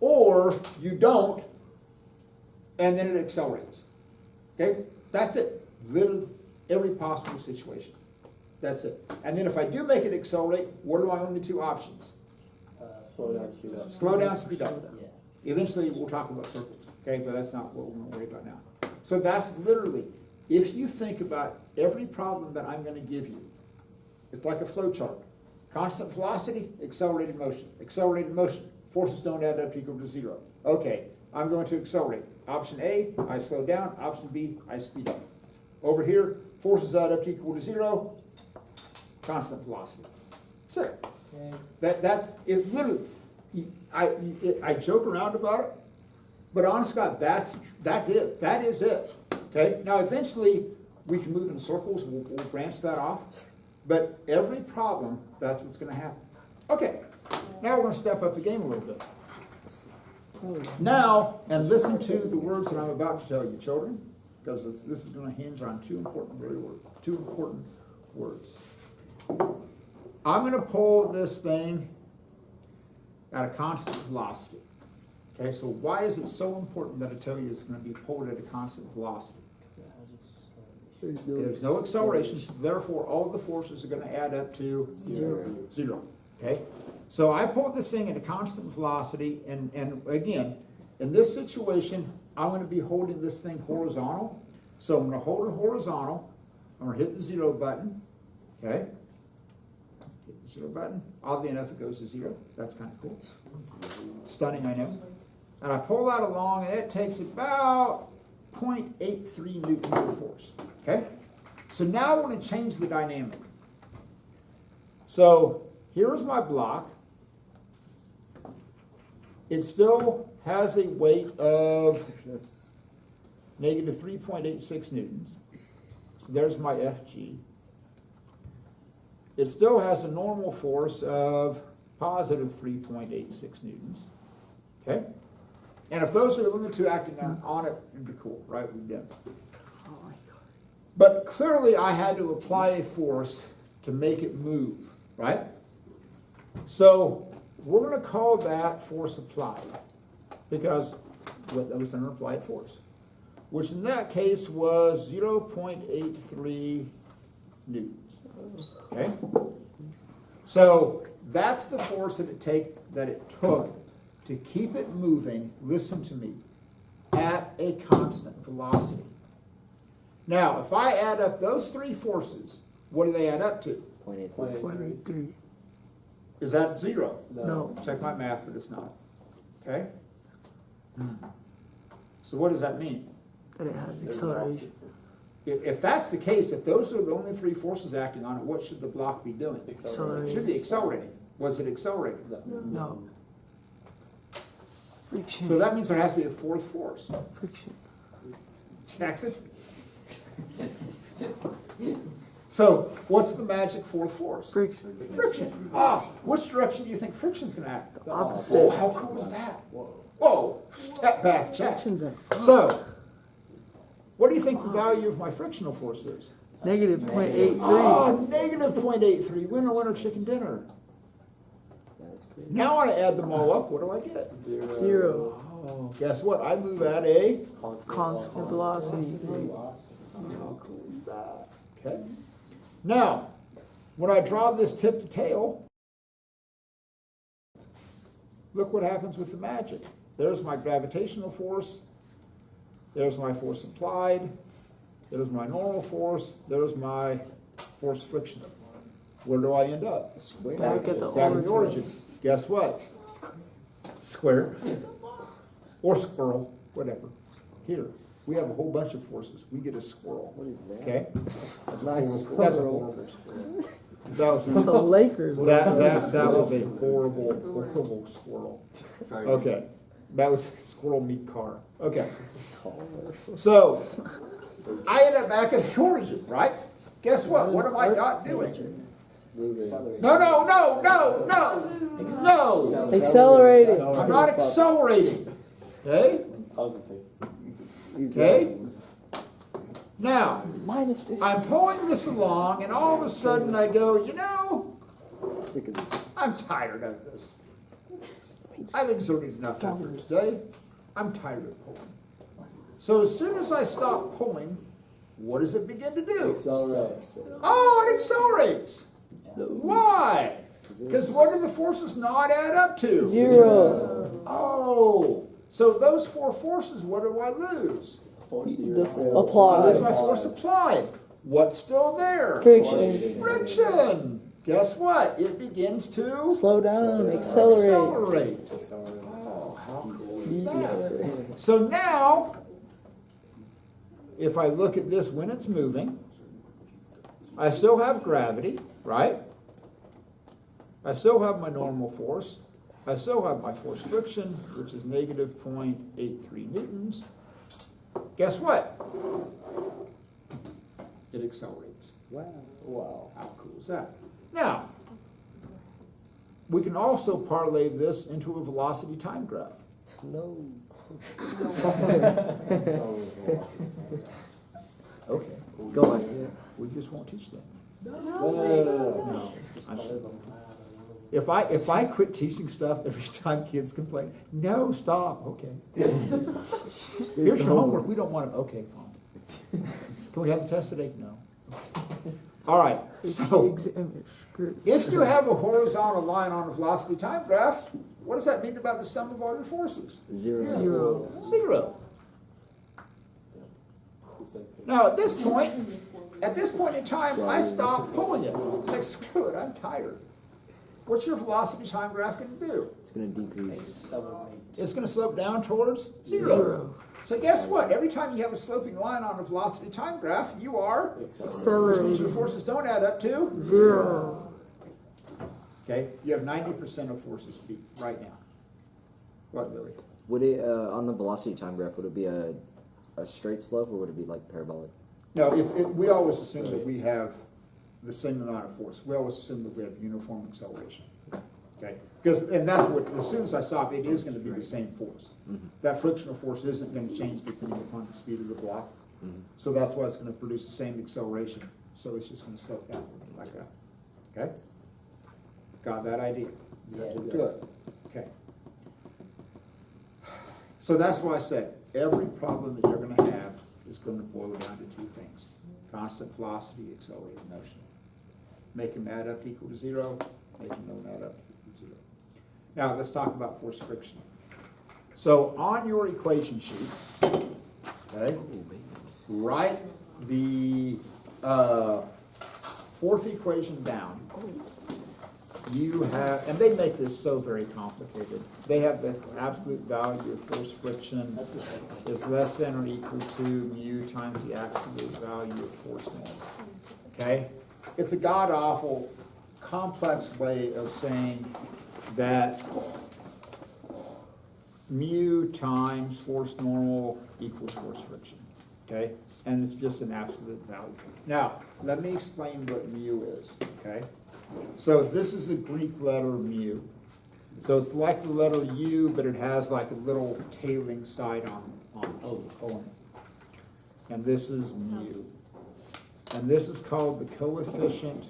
Or you don't, and then it accelerates. Okay? That's it. Literally every possible situation. That's it. And then if I do make it accelerate, what are my only two options? Slow down, speed up. Slow down, speed up. Eventually we'll talk about circles, okay? But that's not what we're going to worry about now. So that's literally, if you think about every problem that I'm going to give you, it's like a flow chart. Constant velocity, accelerated motion. Accelerated motion, forces don't add up to equal to 0. Okay, I'm going to accelerate. Option A, I slow down. Option B, I speed up. Over here, forces add up to equal to 0, constant velocity. That's it. That's it. Literally, I joke around about it, but honest God, that's it. That is it. Okay. Now, eventually, we can move in circles. We'll branch that off. But every problem, that's what's going to happen. Okay. Now we're going to step up the game a little bit. Now, and listen to the words that I'm about to tell you, children, because this is going to hinge on two important words. I'm gonna pull this thing at a constant velocity. Okay, so why is it so important that I tell you it's gonna be pulled at a constant velocity? There's no acceleration, so therefore all the forces are gonna add up to zero. Okay? So I pulled this thing at a constant velocity, and again, in this situation, I'm gonna be holding this thing horizontal. So I'm gonna hold it horizontal, I'm gonna hit the 0 button, okay? Hit the 0 button, oddly enough it goes to 0, that's kind of cool. Stunning, I know. And I pull that along, and it takes about 0.83 newtons of force, okay? So now I want to change the dynamic. So here's my block. It still has a weight of negative 3.86 newtons. So there's my FG. It still has a normal force of positive 3.86 newtons, okay? And if those are the only two acting on it, it'd be cool, right? We've done. But clearly I had to apply a force to make it move, right? So we're going to call that force applied, because that was an applied force, which in that case was 0.83 newtons, okay? So that's the force that it took to keep it moving, listen to me, at a constant velocity. Now, if I add up those three forces, what do they add up to? 0.83. Is that 0? No. Check my math, but it's not. Okay? So what does that mean? That it has acceleration. If that's the case, if those are the only three forces acting on it, what should the block be doing? It should be accelerating. Was it accelerating? No. Friction. So that means there has to be a fourth force. Friction. Jackson? So, what's the magic fourth force? Friction. Friction. Ah, which direction do you think friction's going to act? Opposite. Oh, how cool is that? Whoa, step back, Jack. Friction's a So, what do you think the value of my frictional force is? negative 0.83. Oh, negative 0.83. Winner, winner, chicken dinner. Now I add them all up, what do I get? 0. Oh, guess what? I move at a... Constant velocity. How cool is that? Okay. Now, when I draw this tip to tail, look what happens with the magic. There's my gravitational force. There's my force applied. There's my normal force. There's my force friction. Where do I end up? Back at the Back at the origin. origin. Guess what? Square. Or squirrel, whatever. Here, we have a whole bunch of forces. We get a squirrel. What is that? Okay? A nice That's a squirrel. horrible squirrel. That was It's the Lakers. that was a horrible squirrel. Okay. That was squirrel meat car. Okay. So I end up back at the origin, right? Guess what? What am I not doing? No. Accelerated. I'm not accelerating. Okay? Okay? Now, Minus 50. I'm pulling this along, and all of a sudden I go, you know, Sick of this. I'm tired of this. I've exerted enough effort today. I'm tired of pulling. So as soon as I stop pulling, what does it begin to do? Oh, it accelerates. Why? Because what do the forces not add up to? 0. Oh, so those four forces, what do I lose? I lose Applied. my force applied. What's still there? Friction. Friction. Guess what? It begins to Slow down. Accelerate. accelerate. Oh, how cool is that? So now, if I look at this when it's moving, I still have gravity, right? I still have my normal force. I still have my force friction, which is negative 0.83 newtons. Guess what? It accelerates. Wow. How cool is that? Now, we can also parlay this into a velocity time graph. No. Okay. Go on. We just won't teach them. No. If I quit teaching stuff every time kids complain, no, stop, okay. Here's your homework, we don't want it, okay, fine. Can we have the test today? No. All right, so if you have a horizontal line on a velocity time graph, what does that mean about the sum of all your forces? Zero. Zero. Now, at this point in time, I stop pulling it. It's like, screw it, I'm tired. What's your velocity time graph going to do? It's going to decrease. It's going to slope down towards zero. So guess what? Every time you have a sloping line on a velocity time graph, you are, which means your forces don't add up to Zero. Okay, you have 90% of forces beat right now. What, Lily? Would it, on the velocity time graph, would it be a straight slope or would it be like parabolic? No, we always assume that we have the same amount of force. We always assume that we have uniform acceleration. Okay, and that's what, as soon as I stop, it is going to be the same force. That frictional force isn't going to change depending upon the speed of the block. So that's why it's going to produce the same acceleration. So it's just going to slope down like that. Okay? Got that idea? Yeah. Good. Okay. So that's why I said every problem that you're going to have is going to boil down to two things: constant velocity, accelerated motion. Make them add up to equal to zero. Make them don't add up to equal to zero. Now let's talk about force friction. So on your equation sheet, okay, write the fourth equation down. You have, and they make this so very complicated. They have this absolute value of force friction is less than or equal to mu times the absolute value of force normal. Okay? It's a god-awful, complex way of saying that mu times force normal equals force friction. Okay? And it's just an absolute value. Now, let me explain what mu is. Okay? So this is a Greek letter mu. So it's like the letter U, but it has like a little tailing side on it. And this is mu. And this is called the coefficient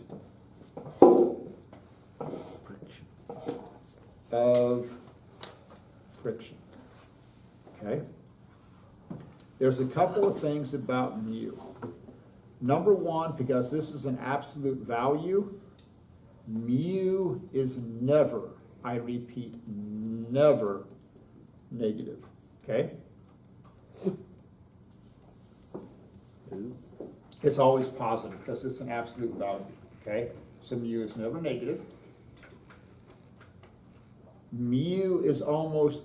of friction. Okay? There's a couple of things about mu. Number one, because this is an absolute value, mu is never, I repeat, never negative, okay? It's always positive because it's an absolute value, okay? So mu is never negative. Mu is almost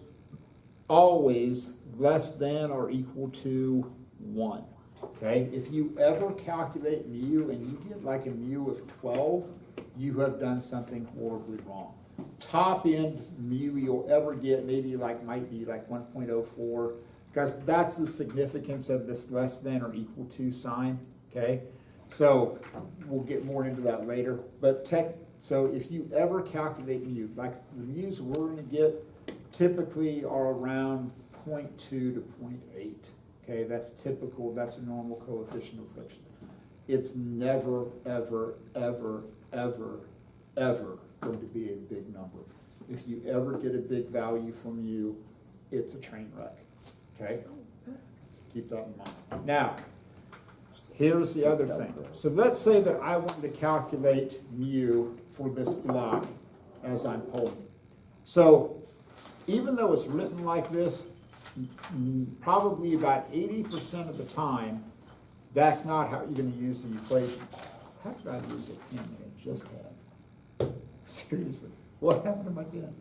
always less than or equal to 1, okay? If you ever calculate mu and you get like a mu of 12, you have done something horribly wrong. Top end mu you'll ever get might be like 1.04, because that's the significance of this less than or equal to sign, okay? So we'll get more into that later. But so if you ever calculate mu, like the mu's we're going to get typically are around 0.2 to 0.8, okay? That's typical, that's a normal coefficient of friction. It's never, ever, ever, ever, ever going to be a big number. If you ever get a big value from mu, it's a train wreck, okay? Keep that in mind. Now, here's the other thing. So let's say that I wanted to calculate mu for this block as I'm pulling. So even though it's written like this, probably about 80% of the time, that's not how you're going to use the equation. How did I lose a pen that I just had? Seriously, what happened to my pen?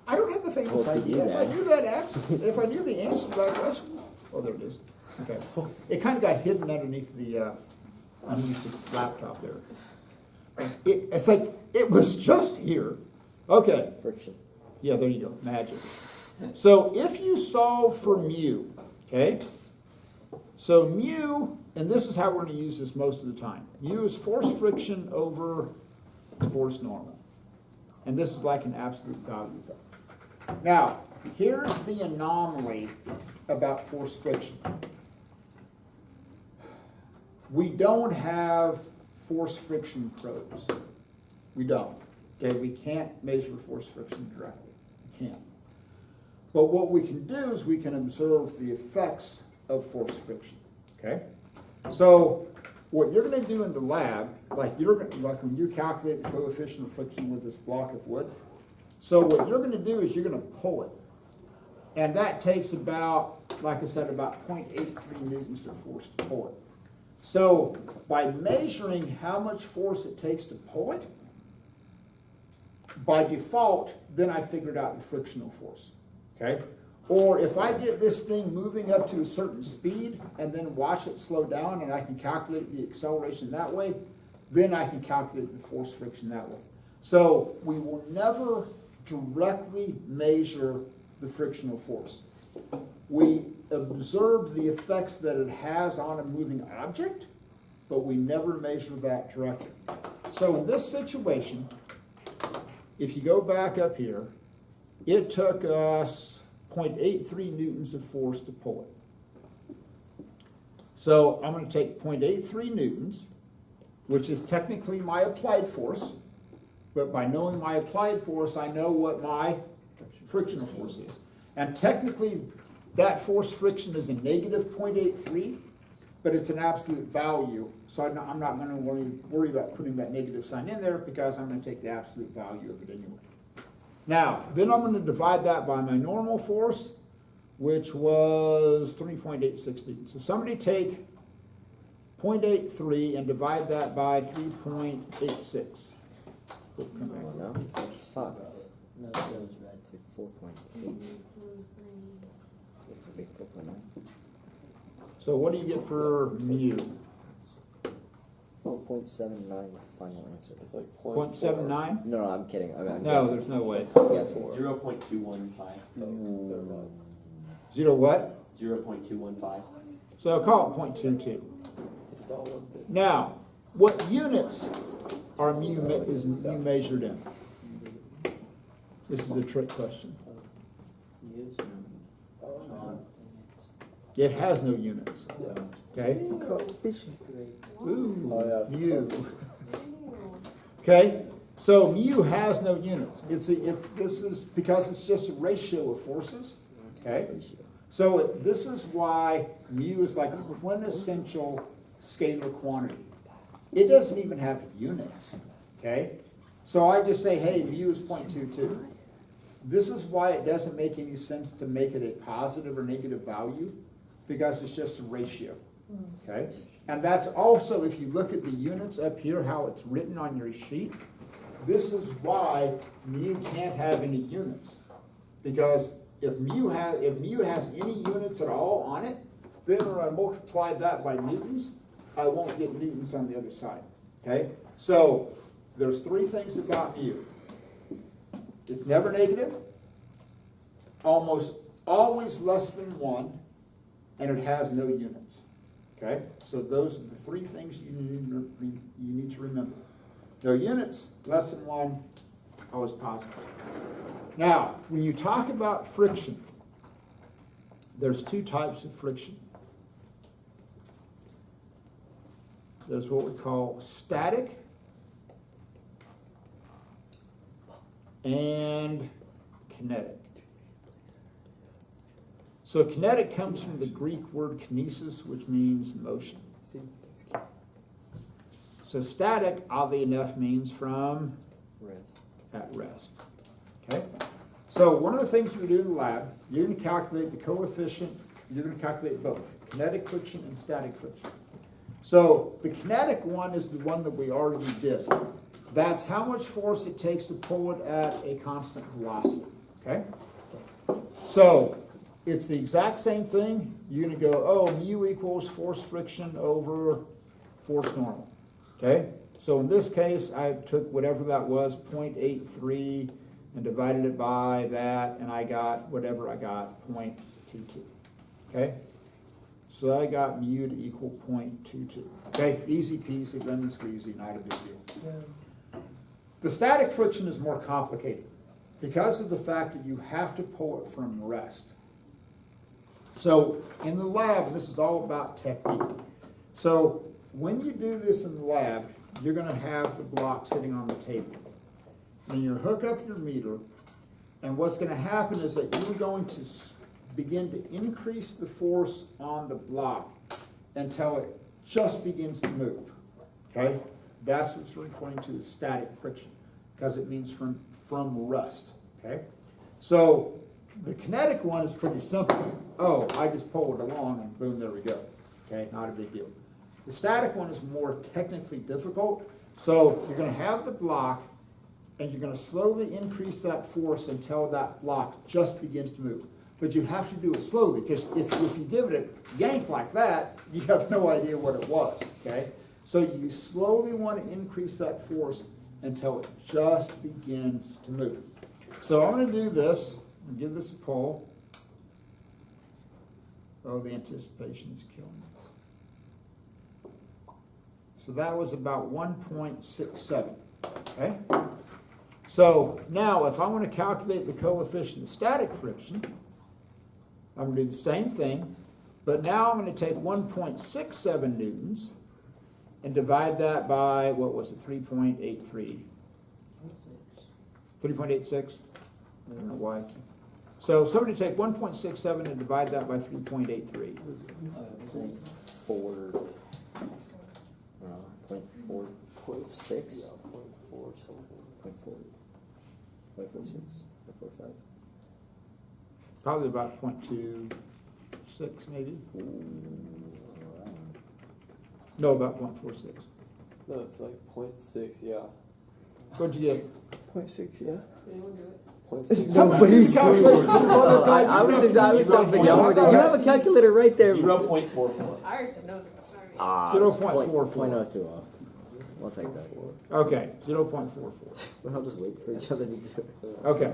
I don't have the faintest idea. If I knew that answer, if I knew the answer to that question, oh, there it is. Okay, it kind of got hidden underneath the laptop there. It's like it was just here. Okay. Friction. Yeah, there you go. Magic. So if you solve for mu, okay. So mu, and this is how we're going to use this most of the time. Mu is force friction over force normal. And this is like an absolute value thing. Now, here's the anomaly about force friction. we don't have force friction probes. We don't. Okay, we can't measure force friction directly. We can't. But what we can do is we can observe the effects of force friction. Okay? So what you're going to do in the lab, like when you calculate the coefficient of friction with this block of wood, so what you're going to do is you're going to pull it. And that takes about, like I said, about 0.83 newtons of force to pull it. So by measuring how much force it takes to pull it, by default, then I figured out the frictional force. Okay? Or if I get this thing moving up to a certain speed and then watch it slow down and I can calculate the acceleration that way, then I can calculate the force friction that way. So we will never directly measure the frictional force. We observe the effects that it has on a moving object, but we never measure that directly. So in this situation, if you go back up here, it took us 0.83 newtons of force to pull it. So I'm going to take 0.83 newtons, which is technically my applied force, but by knowing my applied force, I know what my frictional force is. And technically, that force friction is a negative 0.83, but it's an absolute value, so I'm not going to worry about putting that negative sign in there because I'm going to take the absolute value of it anyway. Now, then I'm going to divide that by my normal force, which was 3.86 newtons. So somebody take 0.83 and divide that by 3.86. No, it's like 5. No, it goes right to 4.8. It's a big 4.9. So what do you get for mu? 4.79 final answer. It's like 0.79? No, I'm kidding. I'm No, guessing. there's no way. Guessing. 0.215. Zero what? 0.215. So call it 0.22. It's about 150. Now, what units are mu measured in? This is a trick question. It has no units. Okay? Coefficient. Ooh, Oh, yeah. mu. Okay? So mu has no units. This is because it's just a ratio of forces. Okay? So this is why mu is like a quintessential scalar quantity. It doesn't even have units. Okay? So I just say, hey, mu is 0.22. This is why it doesn't make any sense to make it a positive or negative value, because it's just a ratio. Okay? And that's also, if you look at the units up here, how it's written on your sheet, this is why mu can't have any units. Because if mu has any units at all on it, then when I multiply that by newtons, I won't get newtons on the other side. Okay? So there's three things about mu. It's never negative, almost always less than 1, and it has no units. Okay? So those are the three things you need to remember. No units, less than 1, always positive. Now, when you talk about friction, there's two types of friction. There's what we call static and kinetic. So kinetic comes from the Greek word kinesis, which means motion. So static, oddly enough, means from Rest. at rest. Okay? So one of the things you do in the lab, you're going to calculate the coefficient, you're going to calculate both, kinetic friction and static friction. So the kinetic one is the one that we already did. That's how much force it takes to pull it at a constant velocity. Okay? So it's the exact same thing. You're going to go, oh, mu equals force friction over force normal. Okay? So in this case, I took whatever that was, 0.83, and divided it by that, and I got whatever I got, 0.22. Okay? So I got mu to equal 0.22. Okay? Easy peasy, lemon squeezy, not a big deal. The static friction is more complicated because of the fact that you have to pull it from rest. So in the lab, and this is all about technique. So when you do this in the lab, you're gonna have the block sitting on the table. Then you hook up your meter, and what's gonna happen is that you're going to begin to increase the force on the block until it just begins to move, okay? That's what's referring to as static friction, because it means from rest, okay? So the kinetic one is pretty simple. Oh, I just pull it along and boom, there we go, okay? Not a big deal. The static one is more technically difficult. So you're gonna have the block, and you're gonna slowly increase that force until that block just begins to move. But you have to do it slowly, because if you give it a yank like that, you have no idea what it was, okay? So you slowly want to increase that force until it just begins to move. So I'm gonna do this, and give this a pull. Oh, the anticipation is killing me. So that was about 1.67, okay? So now if I want to calculate the coefficient of static friction, I'm going to do the same thing, but now I'm going to take 1.67 newtons and divide that by, what was it, 3.83? 3.86? I don't know why. So somebody take 1.67 and divide that by 3.83. Point four, 0.6? 0.4 something. 0.46, 0.45. Probably about 0.26 maybe. No, about 0.46. No, it's like 0.6, yeah. What'd you get? 0.6, yeah. 0.6. Somebody's calculation. I was something y'all were doing. You have a calculator right there. 0.44. I already said no. Sorry. Ah, 0.44. 0.02 off. I'll take that. Okay, 0.44. I'll just wait for each other to do it. Okay.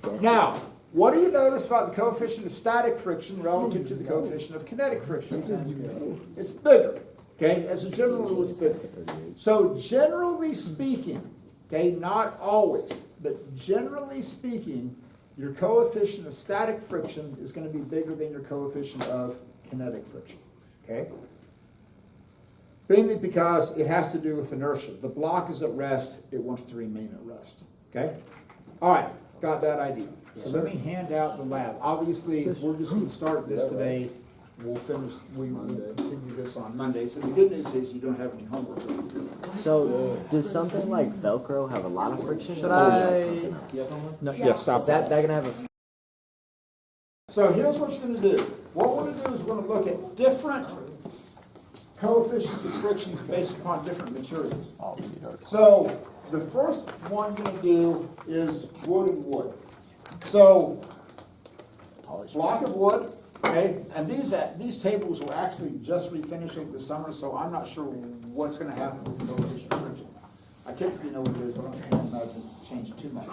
Yes. Now, what do you notice about the coefficient of static friction relative to the coefficient of kinetic friction? It's bigger. Okay, as a general rule, it's bigger. So generally speaking, okay, not always, but generally speaking, your coefficient of static friction is going to be bigger than your coefficient of kinetic friction. Okay? Mainly because it has to do with inertia. The block is at rest, it wants to remain at rest. Okay? All right, got that idea. So let me hand out the lab. Obviously, we're just going to start this today. We'll continue this on Monday. So the good news is you don't have any homework. So, does something like Velcro have a lot of friction? Should Or I- is that something else? No, yeah, stop Is that gonna have a? So here's what you're going to do. What we're going to do is we're going to look at different coefficients of frictions based upon different materials. So the first one you're going to do is wood and wood. So block of wood, okay, and these tables were actually just refinished over the summer, so I'm not sure what's going to happen with the coefficient of friction. I typically know what it is, but I can't imagine it changed too much.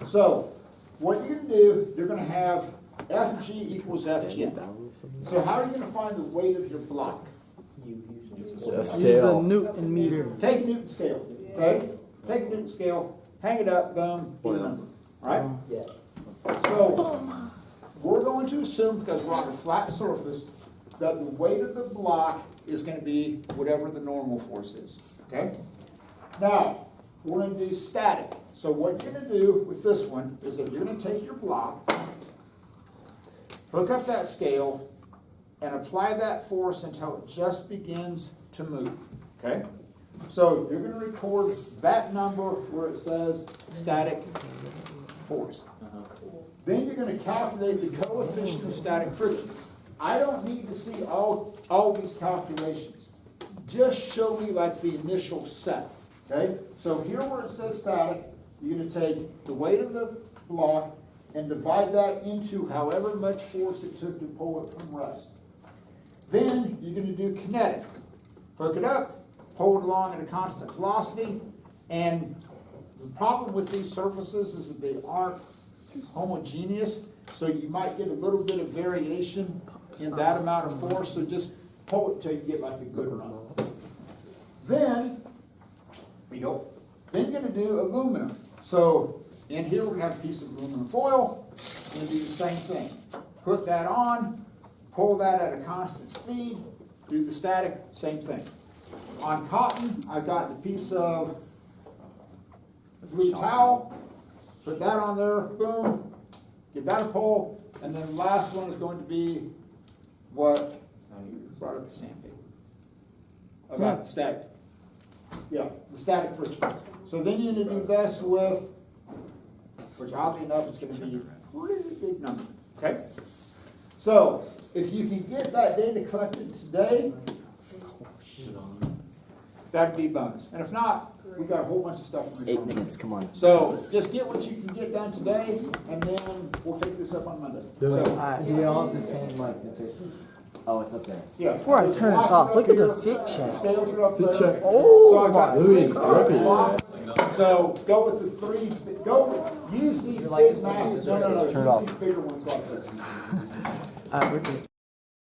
So what you're going to do, you're going to have Fg equals Fg. So how are you going to find the weight of your block? Use the Newton meter. Take a Newton scale, okay? Take a Newton scale, hang it up, boom, get a number, all right? Yeah. So, we're going to assume, because we're on a flat surface, that the weight of the block is going to be whatever the normal force is, okay? Now, we're going to do static. So what you're going to do with this one is that you're going to take your block, hook up that scale, and apply that force until it just begins to move, okay? So you're going to record that number where it says static force. Then you're going to calculate the coefficient of static friction. I don't need to see all these calculations. Just show me like the initial set, okay? So here where it says static, you're going to take the weight of the block and divide that into however much force it took to pull it from rest. Then you're going to do kinetic. Hook it up, pull it along at a constant velocity, and the problem with these surfaces is that they aren't homogeneous, so you might get a little bit of variation in that amount of force, so just pull it till you get like a good run. Then, then you're going to do aluminum. So in here we're going to have a piece of aluminum foil, we're going to do the same thing. Put that on, pull that at a constant speed, do the static, same thing. On cotton, I've got the piece of blue towel, put that on there, boom, give that a pull, and then the last one is going to be what brought up the sandpaper. About the static. Yeah, the static friction. So then you need to do this with, which oddly enough is gonna be a pretty big number, okay? So, if you can get that data collected today, that'd be a bonus. And if not, we've got a whole bunch of stuff. 8 minutes, come on. So, just get what you can get done today, and then we'll take this up on Monday. Do it. So, Do we all have the same, like, it's oh, it's up there. yeah. Before I turn this off, look at the fit check. Scales are up there. check. So I've got Louis, three blocks. So go with the three, use these big masses, no, Turn it off. use these bigger ones like this. We're good.